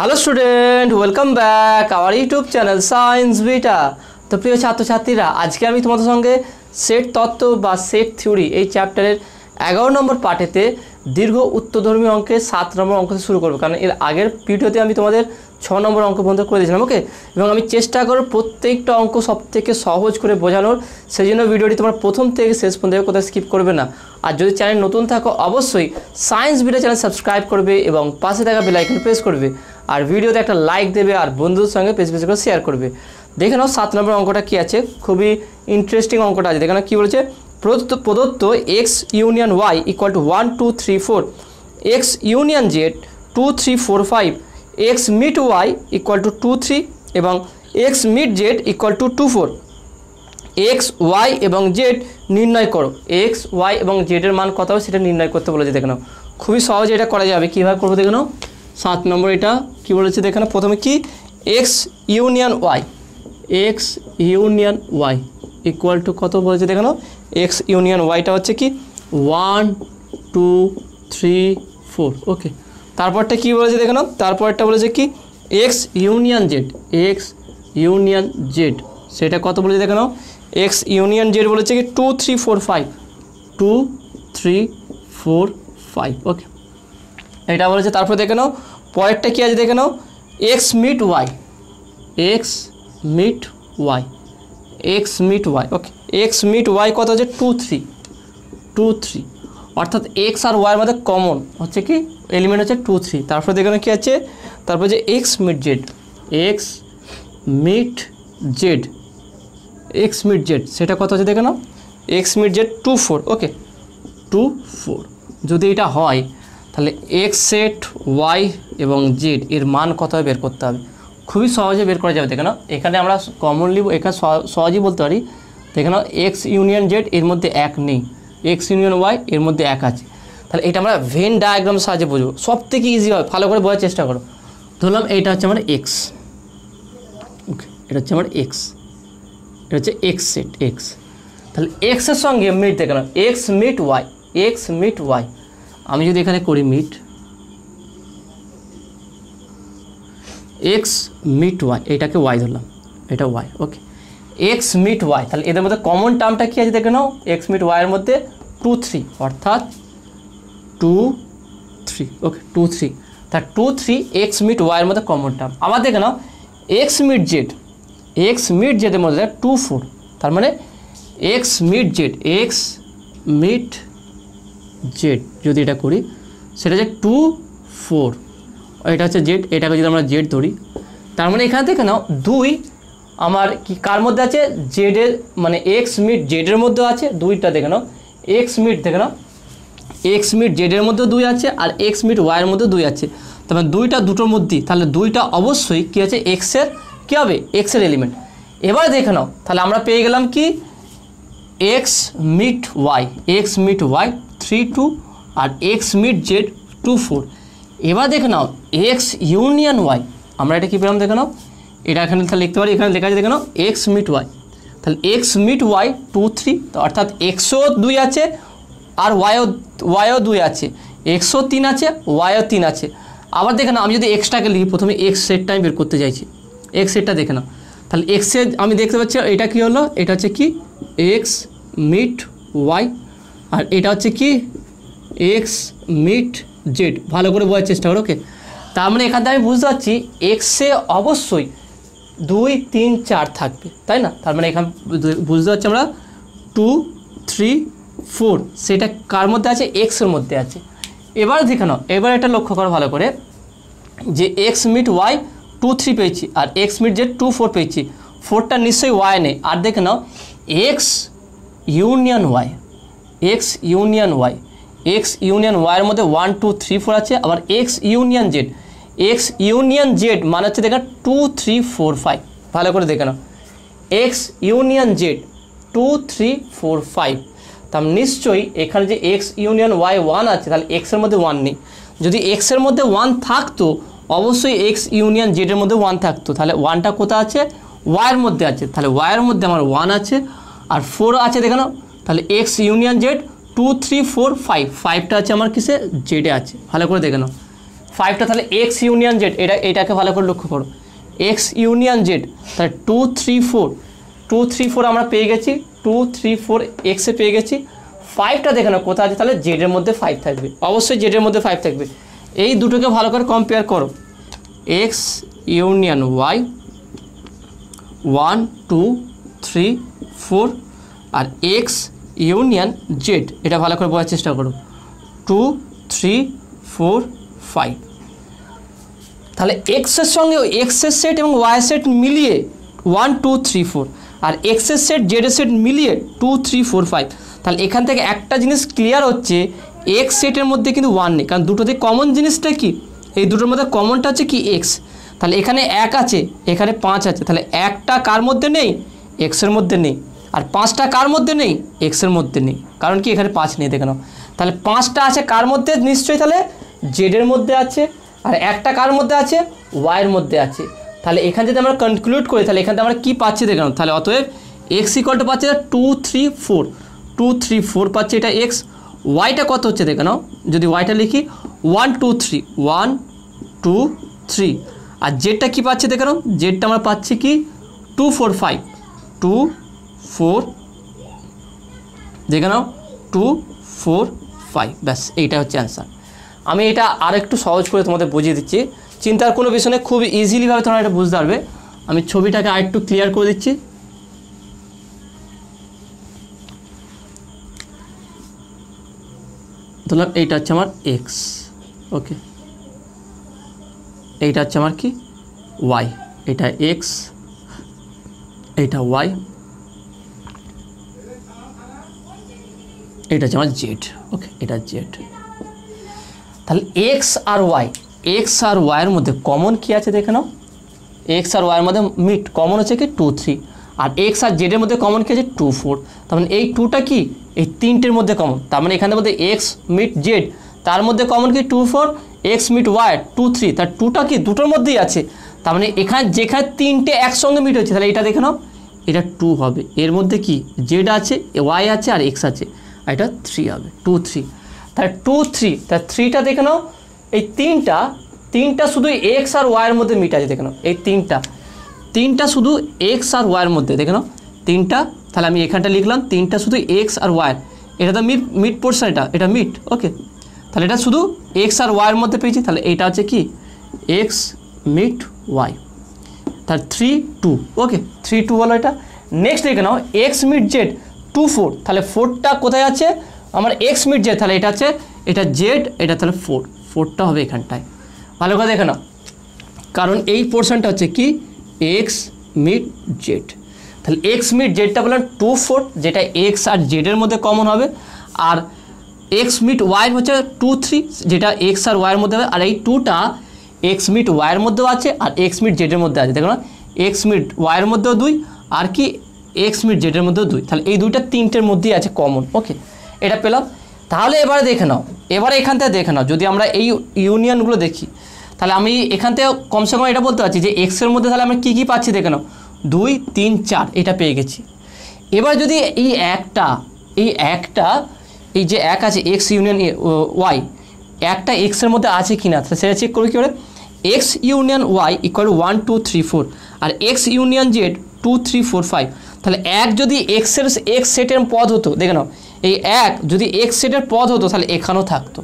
Hello student, welcome back our YouTube channel science beta. তো প্রিয় ছাত্রছাত্রীরা, আজকে আমি তোমাদের সঙ্গে সেট তত্ত্ব বা সেট থিওরি এই চ্যাপ্টারের 11 নম্বর পার্টেতে দীর্ঘ উত্তরধর্মী অঙ্কের 7 নম্বর অঙ্ক শুরু করবো। কারণ এর আগের ভিডিওতে আমি তোমাদের 6 নম্বর অঙ্ক পর্যন্ত করে দিয়েছিলাম, ওকে। এবং আমি চেষ্টা করব প্রত্যেকটা অঙ্ক সবথেকে সহজ করে বোঝানোর। সেই জন্য ভিডিওটি তোমরা প্রথম থেকে শেষ পর্যন্ত কোথাও স্কিপ করবে না। আর যদি চ্যানেল নতুন থাকো, অবশ্যই সায়েন্স বিটা চ্যানেল সাবস্ক্রাইব করবে এবং পাশে থাকা বেল আইকন প্রেস করবে। আর ভিডিওতে একটা লাইক দেবে আর বন্ধুদের সঙ্গে বেশি বেশি করে শেয়ার করবে। দেখে নাও 7 নম্বর অঙ্কটা কী আছে, খুবই ইন্টারেস্টিং অঙ্কটা আছে। দেখে নাও কী বলেছে, প্রদত্ত X union Y equal to 1 2 3 4, X union Z 2 3 4 5, X meet Y equal to 2 3 এবং X meet Z equal to 2 4। X Y এবং জেড নির্ণয় করো। এক্স ওয়াই এবং জেডের মান কত হবে সেটা নির্ণয় করতে বলেছে। দেখে নাও খুবই সহজে এটা করা যাবে। কীভাবে করবো দেখে নাও। 7 নম্বর এটা কী বলেছে দেখে নাও। প্রথমে কি, X union Y, X union Y equal to কত বলেছে দেখে নাও। এক্স ইউনিয়ন ওয়াইটা হচ্ছে কি 1 2 3 4, ওকে। তারপরটা কী বলেছে দেখে নাও। তারপরটা বলেছে কি X union Z, X union Z সেটা কত বলেছে দেখে নাও। এক্স ইউনিয়ন জেড বলেছে কি 2 3 4 5, 2 3 4 5, ওকে। এটা বলেছে। তারপর দেখে নাও পরেরটা কী আছে দেখে নাও। X meet Y, X meet Y, X meet Y, okay. X meet Y কত হচ্ছে 2 3, 2 3, অর্থাৎ এক্স আর ওয়াইয়ের মধ্যে কমন হচ্ছে কি এলিমেন্ট হচ্ছে 2 3। তারপরে দেখে নাও কী আছে, তারপর যে X meet Z, X meet Z, X meet Z সেটা কত হচ্ছে দেখে নাও। X meet Z 2 4, okay, 2 4। যদি এটা হয় তাহলে এক্স সেট ওয়াই এবং জেড এর মান কত হবে বের করতে হবে। খুবই সহজে বের করা যাবে। দেখে নাও এখানে আমরা কমনলি এখানে সহজেই বলতে পারি। দেখে নাও এক্স ইউনিয়ন জেড এর মধ্যে 1 নেই, এক্স ইউনিয়ন ওয়াই এর মধ্যে 1 আছে। তাহলে এটা আমরা ভেন ডায়াগ্রাম সাহায্যে বুঝবো। সব থেকে ইজি হবে, ভালো করে বোঝার চেষ্টা করো। ধরলাম এইটা হচ্ছে আমার এক্স, ওকে, এটা হচ্ছে আমার এক্স, এটা হচ্ছে এক্স সেট এক্স। তাহলে এক্সের সঙ্গে মিট দেখে নাও, X meet Y, X meet Y. আমি যদি এখানে করি মিট এক্স মিট ওয়াই, এটাকে ওয়াই ধরলাম, এটা Y, okay. X meet Y, তাহলে এদের মধ্যে কমন টার্মটা কী আছে দেখে নাও। এক্স মিট ওয়াইয়ের মধ্যে 2 3, অর্থাৎ 2 3, ওকে, 2 3। তা 2 3 এক্স মিট ওয়াইয়ের মধ্যে কমন টার্ম। আবার দেখে নাও X meet Z, X meet জেডের মধ্যে 2 4, তার মানে X meet Z, X meet Z যদি এটা করি সেটা হচ্ছে 2 4, এটা হচ্ছে জেড, এটাকে যদি আমরা জেড ধরি তার মানে এখানে দেখে নাও 2 আমার কি কার মধ্যে আছে, জেডের মানে এক্স মিট জেডের মধ্যে আছে 2টা। দেখে নাও এক্স মিট, দেখে নাও এক্স মিট জেডের মধ্যে 2 আছে আর এক্স মিট ওয়াইয়ের মধ্যে 2 আছে। তারপরে 2টা দুটোর মধ্যেই, তাহলে 2টা অবশ্যই কী আছে এক্সের, কী হবে এক্সের এলিমেন্ট। এবার দেখে নাও তাহলে আমরা পেয়ে গেলাম কি X meet Y, X meet Y 3 2 আর এক্স মিট জেড 2 4। এবার দেখে নাও এক্স ইউনিয়ন ওয়াই, আমরা এটা কী পেলাম দেখে নাও। এটা এখানে তাহলে লিখতে পারি, এখানে লেখা আছে দেখে নাও এক্স মিট ওয়াই। তাহলে এক্স মিট ওয়াই 2 3, অর্থাৎ এক্সও 2 আছে আর ওয়াইও 2 আছে, এক্সও 3 আছে ওয়াইও 3 আছে। আবার দেখে নাও আমি যদি এক্সটাকে লিখি, প্রথমে এক্স সেটটা আমি বের করতে চাইছি। এক্স সেটটা দেখে নাও, তাহলে এক্সের আমি দেখতে পাচ্ছি এটা কী হলো, এটা হচ্ছে কি এক্স মিট ওয়াই আর এটা হচ্ছে কি এক্স মিট জেড। ভালো করে বোঝার চেষ্টা করো, ওকে। তার মানে এখান থেকে আমি বুঝতে পারছি এক্সে অবশ্যই 2 3 4 থাকবে, তাই না। তার মানে এখানে বুঝতে পারছি আমরা 2 3 4 সেটা কার মধ্যে আছে, এক্সের মধ্যে আছে। এবার দেখে নাও, এবার এটা লক্ষ্য করো ভালো করে যে এক্স মিট ওয়াই 2 3 পেয়েছি আর এক্স মিট জেড 2 4 পেয়েছি। 4টা নিশ্চয়ই ওয়াই নেই। আর দেখে নাও X union Y, X union Y, X union ওয়াইয়ের মধ্যে 1 2 3 4 আছে। আবার X union Z, X union Z মানে হচ্ছে দেখে 2 3 4 5। ভালো করে দেখে নাও এক্স ইউনিয়ন জেড 2 3 4 5। তার নিশ্চয়ই এখানে যে এক্স ইউনিয়ন ওয়াই 1 আছে, তাহলে এক্সের মধ্যে 1 নেই। যদি এক্সের মধ্যে 1 থাকতো অবশ্যই এক্স ইউনিয়ন জেডের মধ্যে 1 থাকতো। তাহলে 1টা কোথায় আছে, ওয়াইয়ের মধ্যে আছে। তাহলে ওয়াইয়ের মধ্যে আমার 1 আছে আর 4 আছে দেখে নাও। তাহলে এক্স ইউনিয়ন জেড 2 3 4 5, 5টা আছে আমার কিসে, জেডে আছে। ভালো করে দেখে নাও 5টা তাহলে এক্স ইউনিয়ন জেড, এটাকে ভালো করে লক্ষ্য করো, এক্স ইউনিয়ন জেড, তাহলে 2 3 4, 2 3 4 আমরা পেয়ে গেছি, 2 3 4 এক্সে পেয়ে গেছি। 5টা দেখে নাও কোথায় আছে, তাহলে জেডের মধ্যে 5 থাকবে, অবশ্যই জেডের মধ্যে 5 থাকবে। এই দুটোকে ভালো করে কম্পেয়ার করো, এক্স ইউনিয়ন ওয়াই 1 2 3 4 আর এক্স ইউনিয়ন জেড, এটা ভালো করে বোঝার চেষ্টা করো, 2 3 4 5। তাহলে এক্সের সঙ্গে এক্সের সেট এবং ওয়াই সেট মিলিয়ে 1 2 3 4 আর এক্সের সেট জেডের সেট মিলিয়ে 2 3 4 5। তাহলে এখান থেকে একটা জিনিস ক্লিয়ার হচ্ছে, এক্স সেটের মধ্যে কিন্তু 1 নেই, কারণ দুটোতে কমন জিনিসটা কি, এই দুটোর মধ্যে কমনটা হচ্ছে কি এক্স। তাহলে এখানে 1 আছে, এখানে 5 আছে, তাহলে 1টা কার মধ্যে নেই, এক্সের মধ্যে নেই, আর 5টা কার মধ্যে নেই, এক্সের মধ্যে নেই, কারণ কি এখানে 5 নেই দেখে নাও। তাহলে 5টা আছে কার মধ্যে, নিশ্চয়ই তাহলে জেডের মধ্যে আছে, আর একটা কার মধ্যে আছে, ওয়াইয়ের মধ্যে আছে। তাহলে এখান থেকে আমরা কনক্লুড করি, তাহলে এখান থেকে আমরা কী পাচ্ছি দেখে নাও, তাহলে অতএব এক্স ইকুয়াল টু পাচ্ছি 2 3 4, 2 3 4 পাচ্ছি, এটা এক্স। ওয়াইটা কত হচ্ছে দেখে নাও, যদি ওয়াইটা লিখি 1 2 3, 1 2 3, আর জেডটা কী পাচ্ছি দেখে নাও, জেডটা আমরা পাচ্ছি কি 2 4 5, 2 4 দেখে নাও 2 4 5, ব্যাস এইটা হচ্ছে অ্যান্সার। আমি এটা আর একটু সহজ করে তোমাদের বুঝিয়ে দিচ্ছি, চিন্তার কোনো বিষয় নেই, খুব ইজিলিভাবে তোমরা এটা বুঝতে পারবে। আমি ছবিটাকে আর একটু ক্লিয়ার করে দিচ্ছি। ধরলাম এইটা হচ্ছে আমার এক্স, ওকে, এইটা হচ্ছে আমার কি ওয়াই, এটা এক্স, এইটা ওয়াই, এটা হচ্ছে আমার জেড, ওকে, এটা জেড। তাহলে এক্স আর ওয়াই, এক্স আর ওয়াইয়ের মধ্যে কমন কী আছে দেখে নাও, এক্স আর ওয়াইয়ের মধ্যে মিট কমন হচ্ছে কি 2 3, আর এক্স আর জেডের মধ্যে কমন কী আছে 2 4। তার মানে এই 2টা কি এই 3টের মধ্যে কমন, তার মানে এখানের মধ্যে এক্স মিট জেড, তার মধ্যে কমন কি 2 4, এক্স মিট ওয়াই 2 3, তার 2টা কি দুটোর মধ্যেই আছে। তার মানে এখানে যেখানে 3টে একসঙ্গে মিট হচ্ছে, তাহলে এটা দেখে নাও, এটা 2 হবে, এর মধ্যে কি জেড আছে, ওয়াই আছে আর এক্স আছে, আর এটা 3 হবে, 2 3, তাহলে 2 3, তাহলে 3টা দেখে নাও, এই তিনটা শুধু এক্স আর ওয়াইয়ের মধ্যে মিট আছে দেখে নাও, এই তিনটা শুধু এক্স আর ওয়াইয়ের মধ্যে দেখে নাও, 3টা, তাহলে আমি এখানটা লিখলাম 3টা শুধু এক্স আর ওয়াইয়ের, এটা তো মিড পোর্শন, এটা মিড, ওকে, তাহলে এটা শুধু এক্স আর ওয়াইয়ের মধ্যে পেয়েছি, তাহলে এটা হচ্ছে কি এক্স মিট ওয়াই, তাহলে 3 2, ওকে, 3 2 হলো এটা। নেক্সট দেখে নাও এক্স মিট জেড 2 4, তাহলে 4টা কোথায় আছে আমার এক্স মিট জেড, তাহলে এটা আছে, এটা জেড, এটা তাহলে 4টা হবে এখানটায়, ভালো করে দেখে নাও, কারণ এই পোর্শনটা হচ্ছে কি এক্স মিট জেড। তাহলে এক্স মিট জেডটা বললাম 2 4, যেটা এক্স আর জেডের মধ্যে কমন হবে, আর এক্স মিট ওয়াই হচ্ছে 2 3, যেটা এক্স আর ওয়াইয়ের মধ্যে হবে, আর এই 2টা এক্স মিট ওয়াইয়ের মধ্যেও আছে আর এক্স মিট জেডের মধ্যে আছে, দেখো না, এক্স মিট ওয়াইয়ের মধ্যেও 2 আর কি এক্স মিট জেডের মধ্যেও 2, তাহলে এই দুইটা 3টের মধ্যেই আছে কমন, ওকে, এটা পেলাম। তাহলে এবারে দেখে নাও, এবারে এখান থেকে দেখে নাও, যদি আমরা এই ইউনিয়নগুলো দেখি, তাহলে আমি এখান থেকে কমসে কম এটা বলতে পারছি যে এক্সের মধ্যে তাহলে আমরা কী কী পাচ্ছি দেখে নাও, 2 3 4, এটা পেয়ে গেছি। এবার যদি এই একটা এই যে এক আছে এক্স ইউনিয়ন ওয়াই, একটা এক্সের মধ্যে আছে কি না, সেটা চেক করবে কী করে, এক্স ইউনিয়ন ওয়াই ইকুয়াল 1 2 3 4, আর এক্স ইউনিয়ন জেড 2 3 4 5, তাহলে এক যদি এক্স সেটের পদ হতো দেখে নাও, এই এক যদি এক্স সেটের পদ হতো তাহলে এখানেও থাকতো,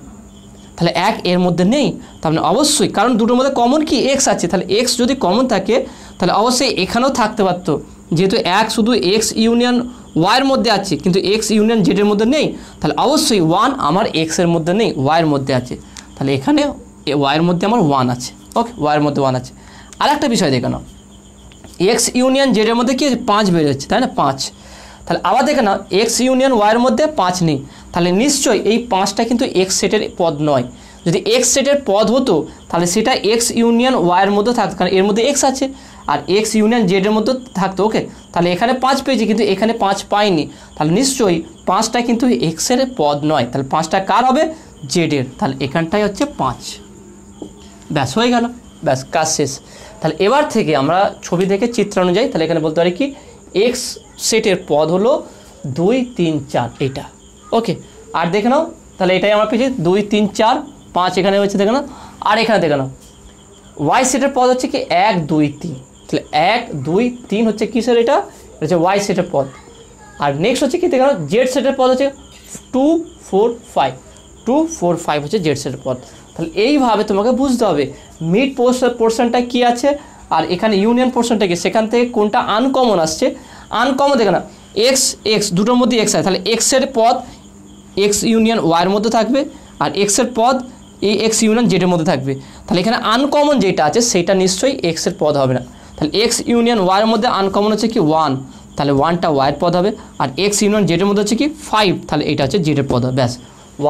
তাহলে এক এর মধ্যে নেই, তার মানে অবশ্যই, কারণ দুটোর মধ্যে কমন কি এক্স আছে, তাহলে এক্স যদি কমন থাকে তাহলে অবশ্যই এখানেও থাকতে পারতো, যেহেতু এক শুধু এক্স ইউনিয়ন ওয়াইয়ের মধ্যে আছে কিন্তু এক্স ইউনিয়ন জেডের মধ্যে নেই, তাহলে অবশ্যই 1 আমার এক্সের মধ্যে নেই, ওয়াইয়ের মধ্যে আছে, তাহলে এখানে ওয়াইয়ের মধ্যে আমার 1 আছে, ওকে, ওয়াইয়ের মধ্যে 1 আছে। আর একটা বিষয় দেখে নাও, এক্স ইউনিয়ন জেডের মধ্যে কি আছে 5 বের হচ্ছে, তাই না, 5, তাহলে আবার দেখে নাও এক্স ইউনিয়ন ওয়াইয়ের মধ্যে 5 নেই, তাহলে নিশ্চয়ই এই 5টা কিন্তু এক্স সেটের পদ নয়, যদি এক্স সেটের পদ হতো তাহলে সেটা এক্স ইউনিয়ন ওয়াইয়ের মধ্যে থাকতো, কারণ এর মধ্যে এক্স আছে, আর এক্স ইউনিয়ন জেডের মধ্যে থাকতো, ওকে, তাহলে এখানে 5 পেয়েছি কিন্তু এখানে 5 পাইনি, তাহলে নিশ্চয়ই 5টা কিন্তু এক্সের পদ নয়, তাহলে 5টা কার হবে জেডের, তাহলে এখানটাই হচ্ছে 5, ব্যাস হয়ে গেল, ব্যাস কাজ শেষ। তাহলে এবার থেকে আমরা ছবি দেখে চিত্র অনুযায়ী তাহলে এখানে বলতে পারি কি এক্স সেটের পদ হলো 2 3 4 এটা, ওকে, আর দেখে নাও তাহলে এটাই আমরা পেয়েছি 2 3 4 5 এখানে হচ্ছে দেখে নাও, আর এখানে দেখে নাও ওয়াই সেটের পদ হচ্ছে কি 1 2 3, তাহলে 1 2 3 হচ্ছে কিসের, এটা হচ্ছে ওয়াই সেটের পদ। আর নেক্সট হচ্ছে কি দেখে নাও জেড সেটের পদ হচ্ছে 2 4 5, 2 4 5 হচ্ছে জেড সেটের পদ। তাহলে এইভাবে তোমাকে বুঝতে হবে মিড পোর্শনটা কি আছে আর এখানে ইউনিয়ন পোর্শনটা কি, সেখান থেকে কোনটা আনকমন আসছে। আনকমন দেখে না এক্স এক্স দুটোর মধ্যে এক্স আছে, তাহলে এক্সের পদ এক্স ইউনিয়ন ওয়াইয়ের মধ্যে থাকবে আর এক্সের পদ এই এক্স ইউনিয়ন জেডের মধ্যে থাকবে। তাহলে এখানে আনকমন যেটা আছে সেটা নিশ্চয়ই এক্সের পদ হবে না। তাহলে এক্স ইউনিয়ন ওয়াইয়ের মধ্যে আনকমন হচ্ছে কি 1, তাহলে 1টা ওয়াইয়ের পদ হবে। আর এক্স ইউনিয়ন জেডের মধ্যে হচ্ছে কি 5, তাহলে এটা হচ্ছে জেডের পদ হবে। ব্যাস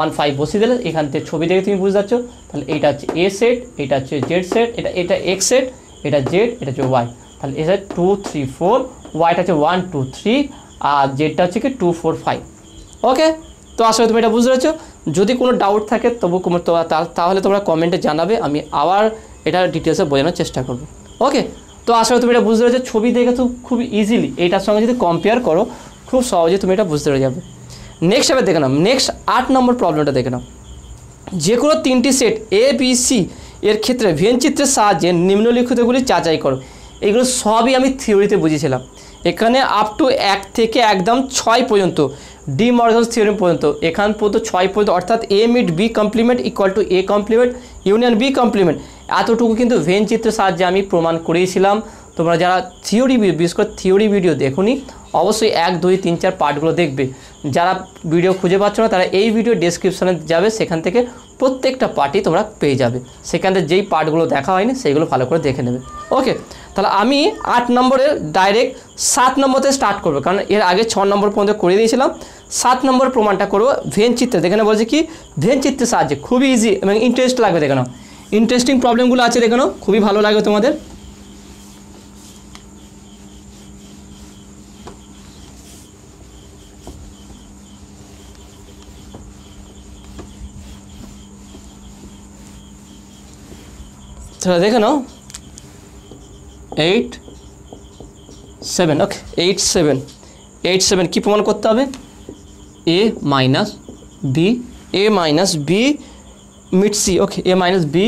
1 5 বসিয়ে দিলে এখান থেকে ছবি দেখে তুমি বুঝতে পারছো। তাহলে এটা হচ্ছে এ সেট, এটা হচ্ছে জেড সেট, এটা এক্স সেট, এটা জেড, এটা হচ্ছে ওয়াই। তাহলে এটা 2 3 4, ওয়াইটা হচ্ছে 1 2 3 আর জেডটা হচ্ছে কি 2 4 5। ওকে, তো আসলে তুমি এটা বুঝতে পেরেছো। যদি কোনো ডাউট থাকে তবু তাহলে তোমরা কমেন্টে জানাবে, আমি আবার এটা ডিটেলসে বোঝানোর চেষ্টা করব। ওকে, তো আসলে তুমি এটা বুঝতে পেরেছো। ছবি দেখে তো খুব ইজিলি এইটার সঙ্গে যদি কম্পেয়ার করো খুব সহজে তুমি এটা বুঝতে পেরে যাবে। নেক্সট এবার দেখে নাও, নেক্সট 8 নম্বর প্রবলেমটা দেখে নাও। যে কোনো 3টি সেট এ বি সি এর ক্ষেত্রে ভেন চিত্রের সাহায্যে নিম্নলিখিতগুলি যাচাই করো। এগুলো সবই আমি থিওরিতে বুঝিয়েছিলাম। এখানে আপ টু 1 থেকে একদম 6 পর্যন্ত ডি মর্গানস থিওরেম পর্যন্ত, এখান পর্যন্ত 6 পর্যন্ত, অর্থাৎ A meet B complement equal to A complement union B complement, এতটুকু কিন্তু ভেন চিত্রের সাহায্যে আমি প্রমাণ করিয়েছিলাম। তোমরা যারা থিওরি বিশেষ করে থিওরি ভিডিও দেখোনি অবশ্যই 1 2 3 4 পার্টগুলো দেখবে। যারা ভিডিও খুঁজে পাচ্ছ না তারা এই ভিডিও ডেসক্রিপশানে যাবে, সেখান থেকে প্রত্যেকটা পার্টই তোমরা পেয়ে যাবে। সেখান থেকে যেই পার্টগুলো দেখা হয়নি সেইগুলো ভালো করে দেখে নেবে। ওকে, তাহলে আমি 8 নম্বরের ডাইরেক্ট 7 নম্বরতে স্টার্ট করবো, কারণ এর আগে 6 নম্বর পর্যন্ত করে দিয়েছিলাম। 7 নম্বর প্রমাণটা করবো ভেন চিত্রে। দেখে নাও বলছে কি ভেন চিত্রের সাহায্যে, খুবই ইজি এবং ইন্টারেস্ট লাগবে। দেখে নাও ইন্টারেস্টিং প্রবলেমগুলো আছে, দেখে নাও খুবই ভালো লাগবে তোমাদের। দেখে নাও 8 7, ওকে 8 7 কি প্রমাণ করতে হবে, A minus B meet C. Okay, A minus B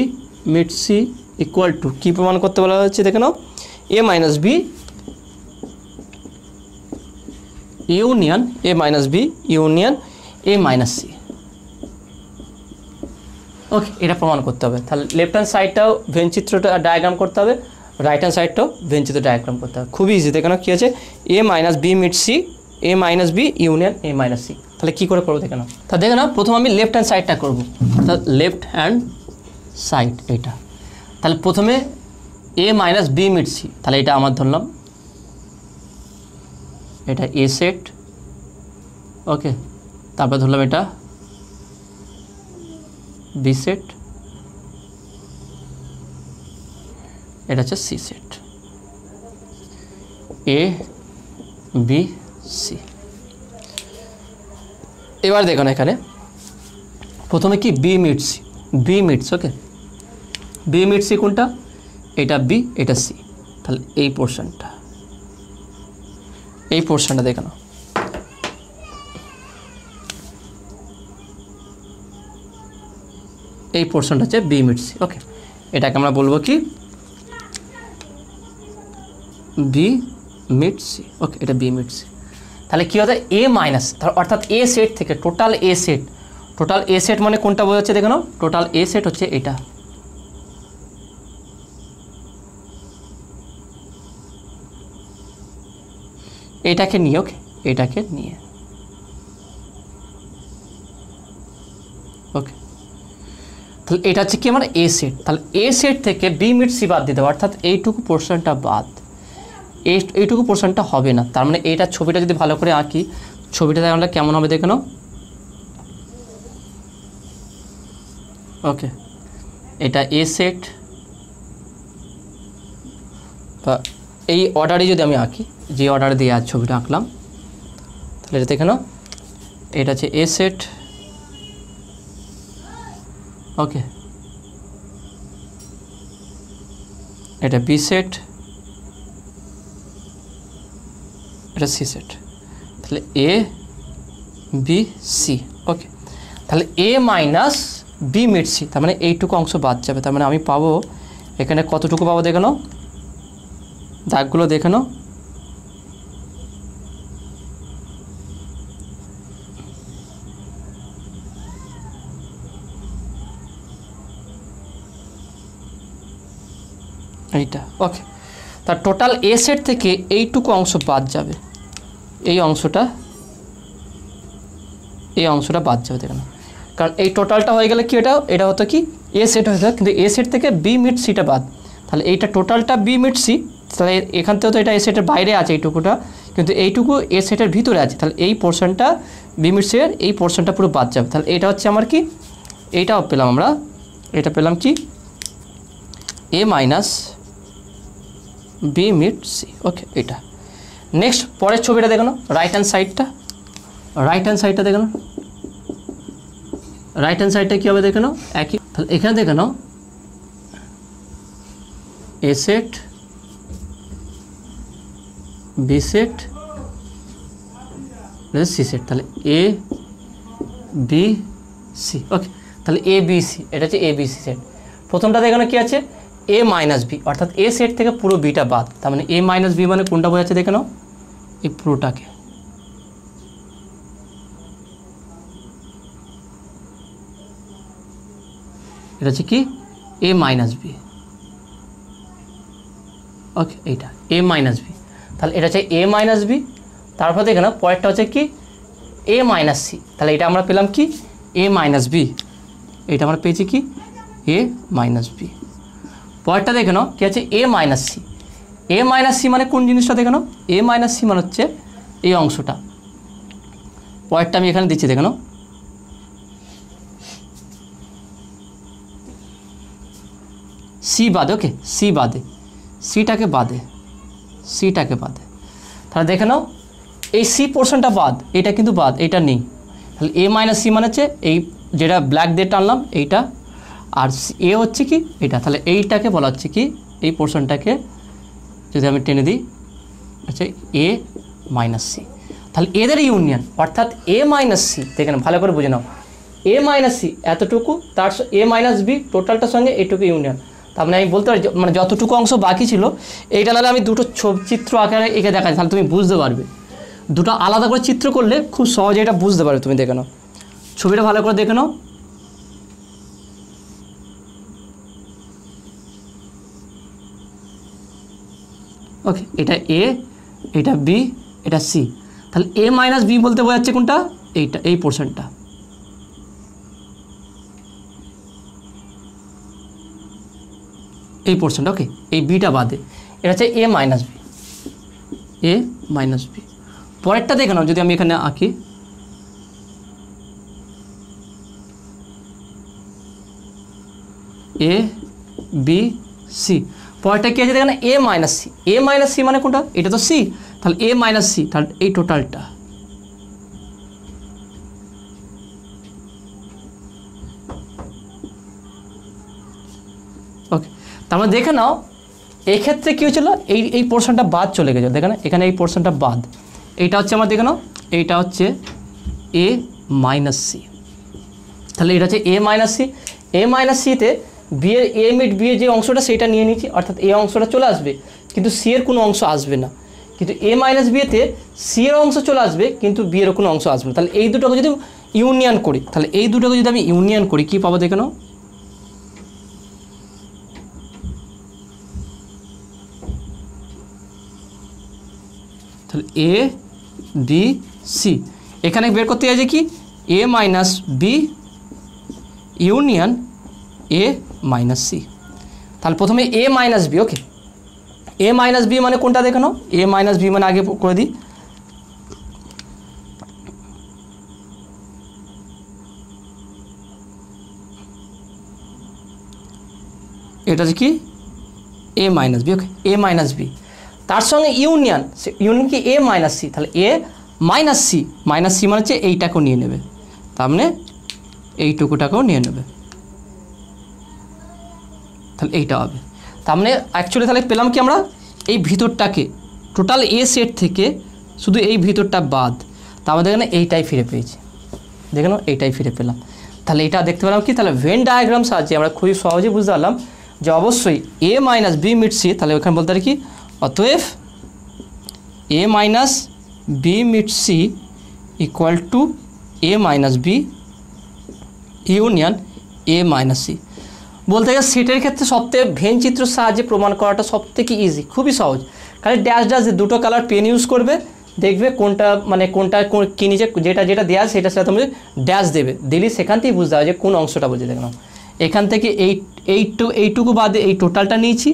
meet C equal to কী প্রমাণ করতে বলা হচ্ছে, দেখে নাও A minus B union A minus C. Okay, এটা প্রমাণ করতে হবে। তাহলে লেফট হ্যান্ড সাইডটাও ভেন চিত্রটা ডায়াগ্রাম করতে হবে, রাইট হ্যান্ড সাইডটাও ভেন চিত্র ডায়াগ্রাম করতে হবে। খুবই ইজি। দেখে নাও কী আছে, A minus B meet C, A minus B union A minus C. তাহলে কী করে করবো দেখে নাও। তা দেখে নাও প্রথম আমি লেফট হ্যান্ড সাইডটা করবো, অর্থাৎ লেফট হ্যান্ড সাইড এটা। তাহলে প্রথমে A minus B meet C, তাহলে এটা আমার ধরলাম এটা এ সেট। ওকে, তারপর ধরলাম এটা বি সেট, এটা হচ্ছে she said, A B C. এবার দেখুন এখানে প্রথমে কি বি মিডস, ওকে বি মিড সি কোনটা, এটা বি এটা সি। তাহলে এই পোর্শনটা দেখে নাও, এই পোর্শনটা হচ্ছে বি মিড সি। ওকে, এটাকে আমরা বলবো কি বি মিড সি। ওকে, এটা বি মিড সি। তাহলে কী হতো এ মাইনাস, অর্থাৎ এ সেট থেকে টোটাল এ সেট মানে কোনটা বোঝাচ্ছে দেখে নাও, টোটাল এ সেট হচ্ছে এটা। এটাকে নিয়ে, ওকে এটাকে নিয়ে, ওকে তাহলে এটা হচ্ছে কি আমার এ সেট। তাহলে এ সেট থেকে বি মিড সি বাদ দিতে হবে, অর্থাৎ এইটুকু পোর্শনটা বাদ, এইটুকু পোর্শনটা হবে না। তার মানে এইটা ছবিটা যদি ভালো করে আঁকি, ছবিটা তাহলে কেমন হবে দেখে নাও। ওকে, এটা এ সেট, বা এই অর্ডারে যদি আমি আঁকি, যে অর্ডার দিয়ে আজ ছবিটা আঁকলাম, তাহলে এটা দেখে নাও এটা হচ্ছে এ সেট। ওকে, এটা বি সেট, এটা সি সেট। তাহলে এ বি সি। ওকে, তাহলে A minus B meet C, তার মানে এইটুকু অংশ বাদ যাবে। তার মানে আমি পাবো এখানে কতটুকু পাবো দেখে নাও, দাগগুলো দেখে নাও। এইটা ওকে, তার টোটাল এ সেট থেকে এইটুকু অংশ বাদ যাবে, এই অংশটা বাদ যাবে দেখে নাও। কারণ এই টোটালটা হয়ে গেলে কি এটা হতো কি এ সেট হয়ে যায়, কিন্তু এ সেট থেকে বি মিট সিটা বাদ, তাহলে এইটা টোটালটা বি মিট সি, তাহলে এখান থেকেও তো এটা এ সেটের বাইরে আছে এইটুকুটা, কিন্তু এইটুকু এ সেটের ভিতরে আছে, তাহলে এই পোর্শনটা বি মিট সির এই পোর্শনটা পুরো বাদ যাবে। তাহলে এটা হচ্ছে আমার কি, এইটাও পেলাম আমরা, এটা পেলাম কি A minus B meet C. Okay, এটা নেক্সট পরের ছবিটা দেখো, রাইট হ্যান্ড সাইডটা দেখো, রাইট হ্যান্ড সাইডটা কী হবে দেখে নাও, একই। তাহলে এখানে দেখে নাও A set B set C set, তাহলে এ বি সি। ওকে, তাহলে এ বি সি, এটা হচ্ছে এ বি সি সেট। প্রথমটা দেখে নাও কী আছে, এ মাইনাস বি, অর্থাৎ এ সেট থেকে পুরো বিটা বাদ, তার মানে এ মাইনাস বি মানে কোনটা বোঝাচ্ছে দেখে নাও, এই পুরোটাকে। এটা হচ্ছে কি এ মাইনাস বি। ওকে, এইটা এ মাইনাস বি, তাহলে এটা হচ্ছে এ মাইনাস বি। তারপর দেখে নাও পরেরটা হচ্ছে কি এ মাইনাস সি, তাহলে এটা আমরা পেলাম কি এ মাইনাস বি, এটা আমরা পেয়েছি কি এ মাইনাস বি। পরেরটা দেখে নাও কী আছে A minus C, A minus C মানে কোন জিনিসটা দেখে নাও, এ মাইনাস সি মানে হচ্ছে এই অংশটা। পরেরটা আমি এখানে দিচ্ছি দেখে নাও, সি বাদে। ওকে, সি বাদে, সিটাকে বাদে। তাহলে দেখে নাও এই সি পোর্শনটা বাদ, এটা কিন্তু বাদ, এটা নেই। তাহলে এ মাইনাস সি মানে হচ্ছে এই যেটা ব্ল্যাক দিয়ে টানলাম এইটা, আর এ হচ্ছে কি এটা, তাহলে এইটাকে বলা হচ্ছে কি এই পোর্শনটাকে যদি আমি টেনে দিই আচ্ছা এ মাইনাস সি। তাহলে এদের ইউনিয়ন অর্থাৎ এ মাইনাস সি, দেখেন ভালো করে বুঝে নাও, এ মাইনাস সি এতটুকু, তার এ মাইনাস বি টোটালটার সঙ্গে এইটুকু ইউনিয়ন। তার মানে আমি বলতে পারি মানে যতটুকু অংশ বাকি ছিল এইটা, নাহলে আমি দুটো চিত্র আকারে এঁকে দেখাই, তাহলে তুমি বুঝতে পারবে। দুটো আলাদা করে চিত্র করলে খুব সহজে এটা বুঝতে পারবে। তুমি দেখে নাও ছবিটা ভালো করে দেখে নাও, ওকে, এটা এ, এটা বি, এটা সি। তাহলে এ মাইনাস বি বলতে বোঝাচ্ছে কোনটা, এইটা, এই পোর্শনটা। এই পোর্শনটা, ওকে, এই বিটা বাদে, এটা হচ্ছে এ মাইনাস বি, এ মাইনাস বি। পরেরটা দেখে নাও যদি আমি এখানে আঁকি, এ বি সি। পরেরটা কি আছে দেখেন এ minus C, A minus C মানে কোনটা, এটা তো সি, তাহলে এ মাইনাস সি, তাহলে এই টোটালটা। ওকে, তার মানে দেখে নাও এই ক্ষেত্রে কী হয়েছিল, এই পোর্শনটা বাদ চলে গেছে, দেখে না এখানে এই পোর্শনটা বাদ, এইটা হচ্ছে আমার দেখে নাও এইটা হচ্ছে এ মাইনাস সি। তাহলে এটা হচ্ছে এ মাইনাস সি, এ মাইনাস সিতে বি এর এ মিট বি এর যে অংশটা সেটা নিয়ে নিচ্ছি, অর্থাৎ এই অংশটা চলে আসবে কিন্তু সি এর কোনো অংশ আসবে না, কিন্তু এ মাইনাস বিতে সি এর অংশ চলে আসবে কিন্তু বি এর কোনো অংশ আসবে না। তাহলে এই দুটোকে যদি ইউনিয়ন করি, তাহলে এই দুটোকে যদি আমি ইউনিয়ন করি কী পাবো দেখে নাও, তাহলে এ বি সি। এখানে বের করতে চাইছে কি A minus B union A minus C. তাহলে প্রথমে A minus B, okay, A minus B মানে কোনটা দেখে নাও, এ মাইনাস বি মানে আগে করে দিই, এটা হচ্ছে কি A minus B. Okay, A minus B তার সঙ্গে ইউনিয়ন, ইউনিয়ন কি এ মাইনাস সি, তাহলে A minus C, minus C মানে হচ্ছে এইটাকেও নিয়ে নেবে, তার মানে এইটুকুটাকেও নিয়ে নেবে, তাহলে এইটা হবে। তার মানে অ্যাকচুয়ালি তাহলে পেলাম কি আমরা এই ভিতরটাকে টোটাল এ সেট থেকে শুধু এই ভিতরটা বাদ, তা আমাদের এখানে এইটাই ফিরে পেয়েছি, দেখে নাও এইটাই ফিরে পেলাম। তাহলে এটা দেখতে পেলাম কি, তাহলে ভেন ডায়াগ্রাম সাহায্যে আমরা খুবই সহজেই বুঝতে পারলাম যে অবশ্যই A minus B meet C. তাহলে ওখানে বলতে পারি কি, অতএব A minus B meet C equal to A minus B union A minus C. বলতে গেলে সেটের ক্ষেত্রে সবথেকে ভেন চিত্রের সাহায্যে প্রমাণ করাটা সবথেকে ইজি, খুবই সহজ। খালি ড্যাশ ড্যাশ দুটো কালার পেন ইউজ করবে, দেখবে কোনটা মানে কোনটা কি নিচে যেটা যেটা দেওয়া সেটা সেটা তুমি ড্যাশ দেবে, দিলে সেখান থেকেই বুঝতে হবে যে কোন অংশটা বলছে। দেখো এখান থেকে এইটুকু বাদে এই টোটালটা নিয়েছি,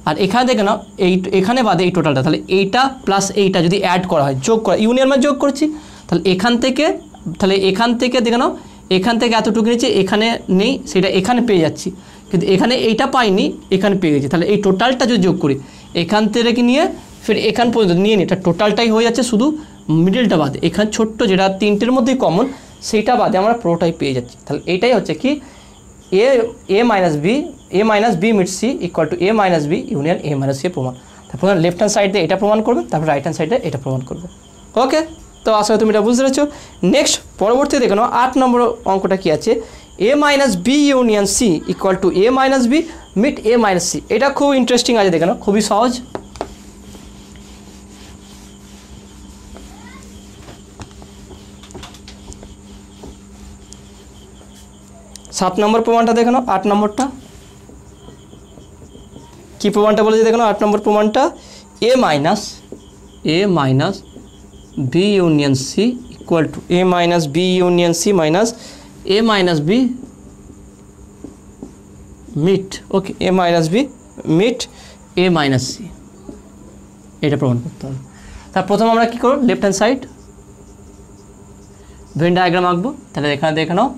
আর এখানে দেখে নাও এখানে বাদে এই টোটালটা, তাহলে এইটা প্লাস এইটা যদি অ্যাড করা হয়, যোগ করা, ইউনিয়ন মানে যোগ করছি, তাহলে এখান থেকে দেখে নাও এখান থেকে এতটুকু নিয়েছি, এখানে নেই সেটা এখানে পেয়ে যাচ্ছি, কিন্তু এখানে এইটা পাইনি এখানে পেয়ে গেছি। তাহলে এই টোটালটা যদি যোগ করি এখান থেকে নিয়ে ফির এখান পর্যন্ত নিয়ে নিই, এটা টোটালটাই হয়ে যাচ্ছে, শুধু মিডলটা বাদে এখানে ছোট্ট যেটা তিনটের মধ্যেই কমন সেইটা বাদে আমরা পুরোটাই পেয়ে যাচ্ছি। তাহলে এইটাই হচ্ছে কি A minus B meet C equal to A minus B union A minus C প্রমাণ। তারপর লেফট হ্যান্ড সাইডে এটা প্রমাণ করবে, তারপর রাইট হ্যান্ড সাইডে এটা প্রমাণ করবে। ওকে, তো আসলে তুমি এটা বুঝতে পেরেছো। নেক্সট পরবর্তী দেখো 8 নম্বর অঙ্কটা কি আছে, A minus B union C equal to A minus B meet A minus C. এটা খুব ইন্টারেস্টিং আছে, দেখো খুবই সহজ। 7 নম্বর প্রমাণটা দেখো, 8 নম্বরটা কি প্রমাণটা বলেছে দেখো, 8 নম্বর প্রমাণটা A minus B union C equal to A minus B union C minus A minus B meet, okay, A minus B meet A minus C, এটা প্রমাণ করতে হবে। তার প্রথম আমরা কি করব, left hand side Venn diagram আঁকবো। তাহলে এখানে দেখে নাও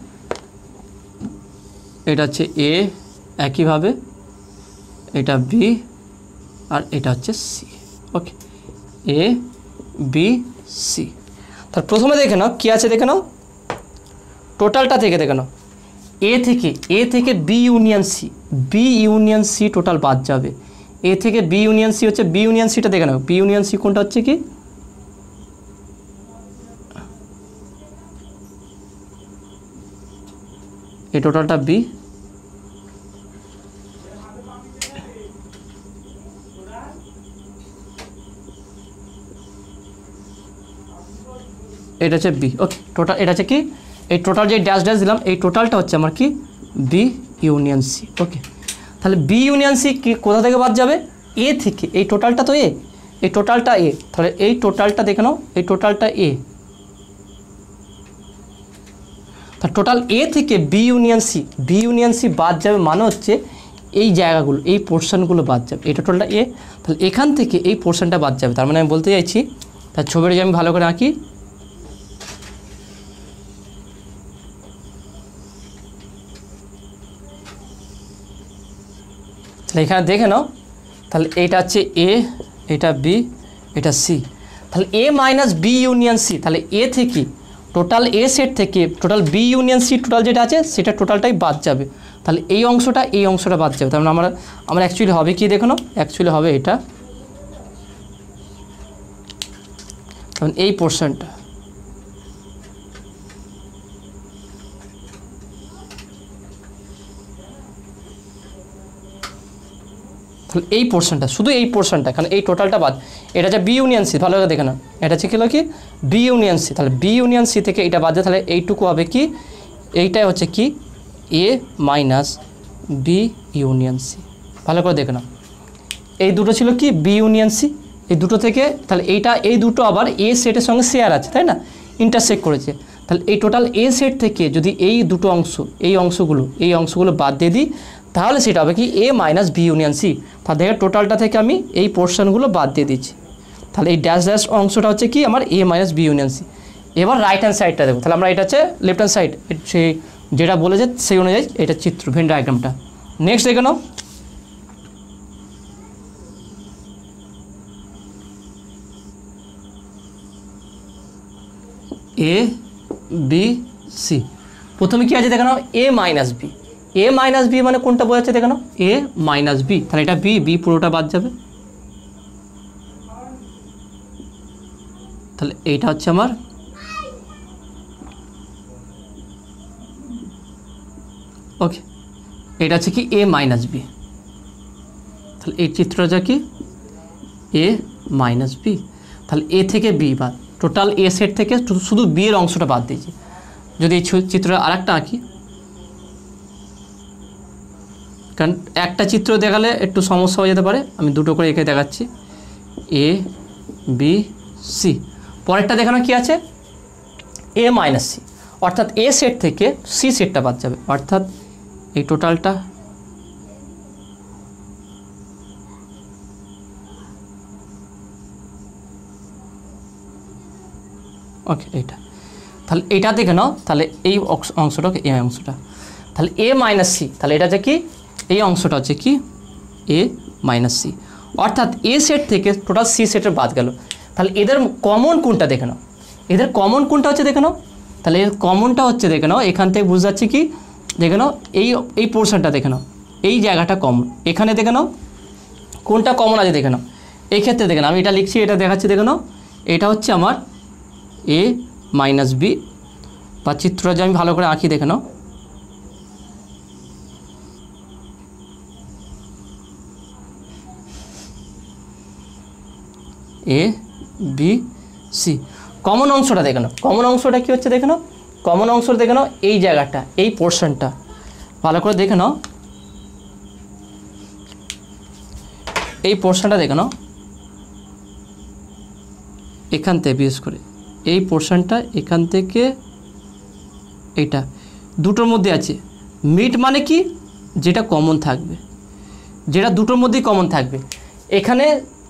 এটা হচ্ছে এ, একইভাবে এটা বি, আর এটা হচ্ছে C. Okay, A B C. তার প্রথমে দেখে নাও কী আছে, দেখে নাও টোটালটা থেকে দেখে নাও এ থেকে বি ইউনিয়ন সি টোটাল বাদ যাবে। এ থেকে বি ইউনিয়ন সি হচ্ছে, বি ইউনিয়ন সিটা দেখে নাও, বি ইউনিয়ন সি কোনটা হচ্ছে কি, এই টোটালটা বি, এটা হচ্ছে বি। ওকে, টোটাল এটা হচ্ছে কি, এই টোটাল যে ড্যাশ ড্যাশ দিলাম এই টোটালটা হচ্ছে আমার কি বি ইউনিয়ন সি। ওকে, তাহলে বি ইউনিয়ন সি কি কোথা থেকে বাদ যাবে, এ থেকে। এই টোটালটা তো এ, এই টোটালটা এ, তাহলে এই টোটালটা দেখে নাও, এই টোটালটা এ, তাহলে টোটাল এ থেকে বি ইউনিয়ন সি বাদ যাবে, মানে হচ্ছে এই জায়গাগুলো, এই পোর্শনগুলো বাদ যাবে, এই টোটালটা এ, তাহলে এখান থেকে এই পোর্শনটা বাদ যাবে। তার মানে আমি বলতে চাইছি, তার ছবিটা যে আমি ভালো করে আঁকি, তাহলে এখানে দেখে নাও, তাহলে এইটা হচ্ছে এ, এটা বি, এটা সি, তাহলে A minus B union C, তাহলে এ থেকে টোটাল এ সেট থেকে total B union C total যেটা আছে সেটা টোটালটাই বাদ যাবে। তাহলে এই অংশটা বাদ যাবে। তার মানে আমরা অ্যাকচুয়ালি হবে কি দেখো না, অ্যাকচুয়ালি হবে এটা, কারণ এই পোর্শনটা, তাহলে এই পোর্শনটা, শুধু এই পোর্শনটা, কারণ এই টোটালটা বাদ, এটা হচ্ছে বি ইউনিয়ন সি, ভালো করে দেখে না, এটা হচ্ছে কি হলো কি বি ইউনিয়ন সি, তাহলে বি ইউনিয়ন সি থেকে এটা বাদ যায়, তাহলে এইটুকু হবে কি, এইটাই হচ্ছে কি A minus B union C. ভালো করে দেখে না, এই দুটো ছিল কি বি ইউনিয়ন সি, এই দুটো থেকে, তাহলে এই দুটো আবার এ সেটের সঙ্গে শেয়ার আছে, তাই না, ইন্টারসেক্ট করেছে। তাহলে এই টোটাল এ সেট থেকে যদি এই দুটো অংশ, এই অংশগুলো বাদ দিয়ে দিই, তাহলে সেটা হবে কি A minus B union C. তাহলে দেখে টোটালটা থেকে আমি এই পোর্শনগুলো বাদ দিয়ে দিচ্ছি, তাহলে এই ড্যাশ ড্যাশ অংশটা হচ্ছে কি আমার এ মাইনাস বি ইউনিয়ন সি। এবার রাইট হ্যান্ড সাইডটা দেবো, তাহলে আমরা এটা হচ্ছে লেফট হ্যান্ড সাইড, সেই যেটা বলেছে সেই অনুযায়ী এটা চিত্র ভেন ডায়াগ্রামটা। নেক্সট দেখে নাও, এ বি সি। প্রথমে কি আছে দেখে নাও A minus B, A minus B মানে কোনটা বোঝাচ্ছে দেখে নাও, এ মাইনাস বি, তাহলে এটা বি পুরোটা বাদ যাবে, তাহলে এইটা হচ্ছে আমার ওকে, এটা হচ্ছে কি এ মাইনাস বি, তাহলে এই চিত্রটা কি এ মাইনাস বি, তাহলে এ থেকে বি বাদ, টোটাল এ সেট থেকে শুধু বি এর অংশটা বাদ দিয়েছি। যদি এই চিত্রটা আরেকটা আঁকি, কারণ একটা চিত্র দেখালে একটু সমস্যা হয়ে যেতে পারে, আমি দুটো করে এঁকে দেখাচ্ছি, এ বি সি। পরেরটা দেখানো কি আছে, এ মাইনাস সি, অর্থাৎ এ সেট থেকে সি সেটটা বাদ যাবে, অর্থাৎ এই টোটালটা ওকে এইটা, তাহলে এইটা দেখে নাও, তাহলে এই অংশটা এই অংশটা, তাহলে এ মাইনাস সি, তাহলে এটা হচ্ছে কি এই অংশটা হচ্ছে কি এ মাইনাস সি, অর্থাৎ এ সেট থেকে টোটাল সি সেটের বাদ গেল। তাহলে এদের কমন কোনটা দেখে নাও, এদের কমন কোনটা হচ্ছে দেখে নাও, তাহলে এর কমনটা হচ্ছে দেখে নাও, এখান থেকে বুঝতে যাচ্ছে কি দেখে নাও, এই পোর্শনটা দেখে নাও, এই জায়গাটা কমন, এখানে দেখে নাও কোনটা কমন আছে দেখে নাও, এই ক্ষেত্রে দেখে নাও, আমি এটা লিখছি, এটা দেখাচ্ছি দেখে নাও, এটা হচ্ছে আমার এ মাইনাস বি, বা চিত্রটা যে আমি ভালো করে আঁকি দেখে নাও, এ বি সি। কমন অংশটা দেখে নাও, কমন অংশটা কী হচ্ছে দেখে নাও, কমন অংশটা দেখে নাও, এই জায়গাটা এই পোর্শনটা ভালো করে দেখে নাও, এই পোর্শনটা দেখে নাও, এখান থেকে বিশেষ করে এই পোর্শনটা এখান থেকে এটা দুটোর মধ্যে আছে, মিড মানে কি যেটা কমন থাকবে, যেটা দুটোর মধ্যেই কমন থাকবে। এখানে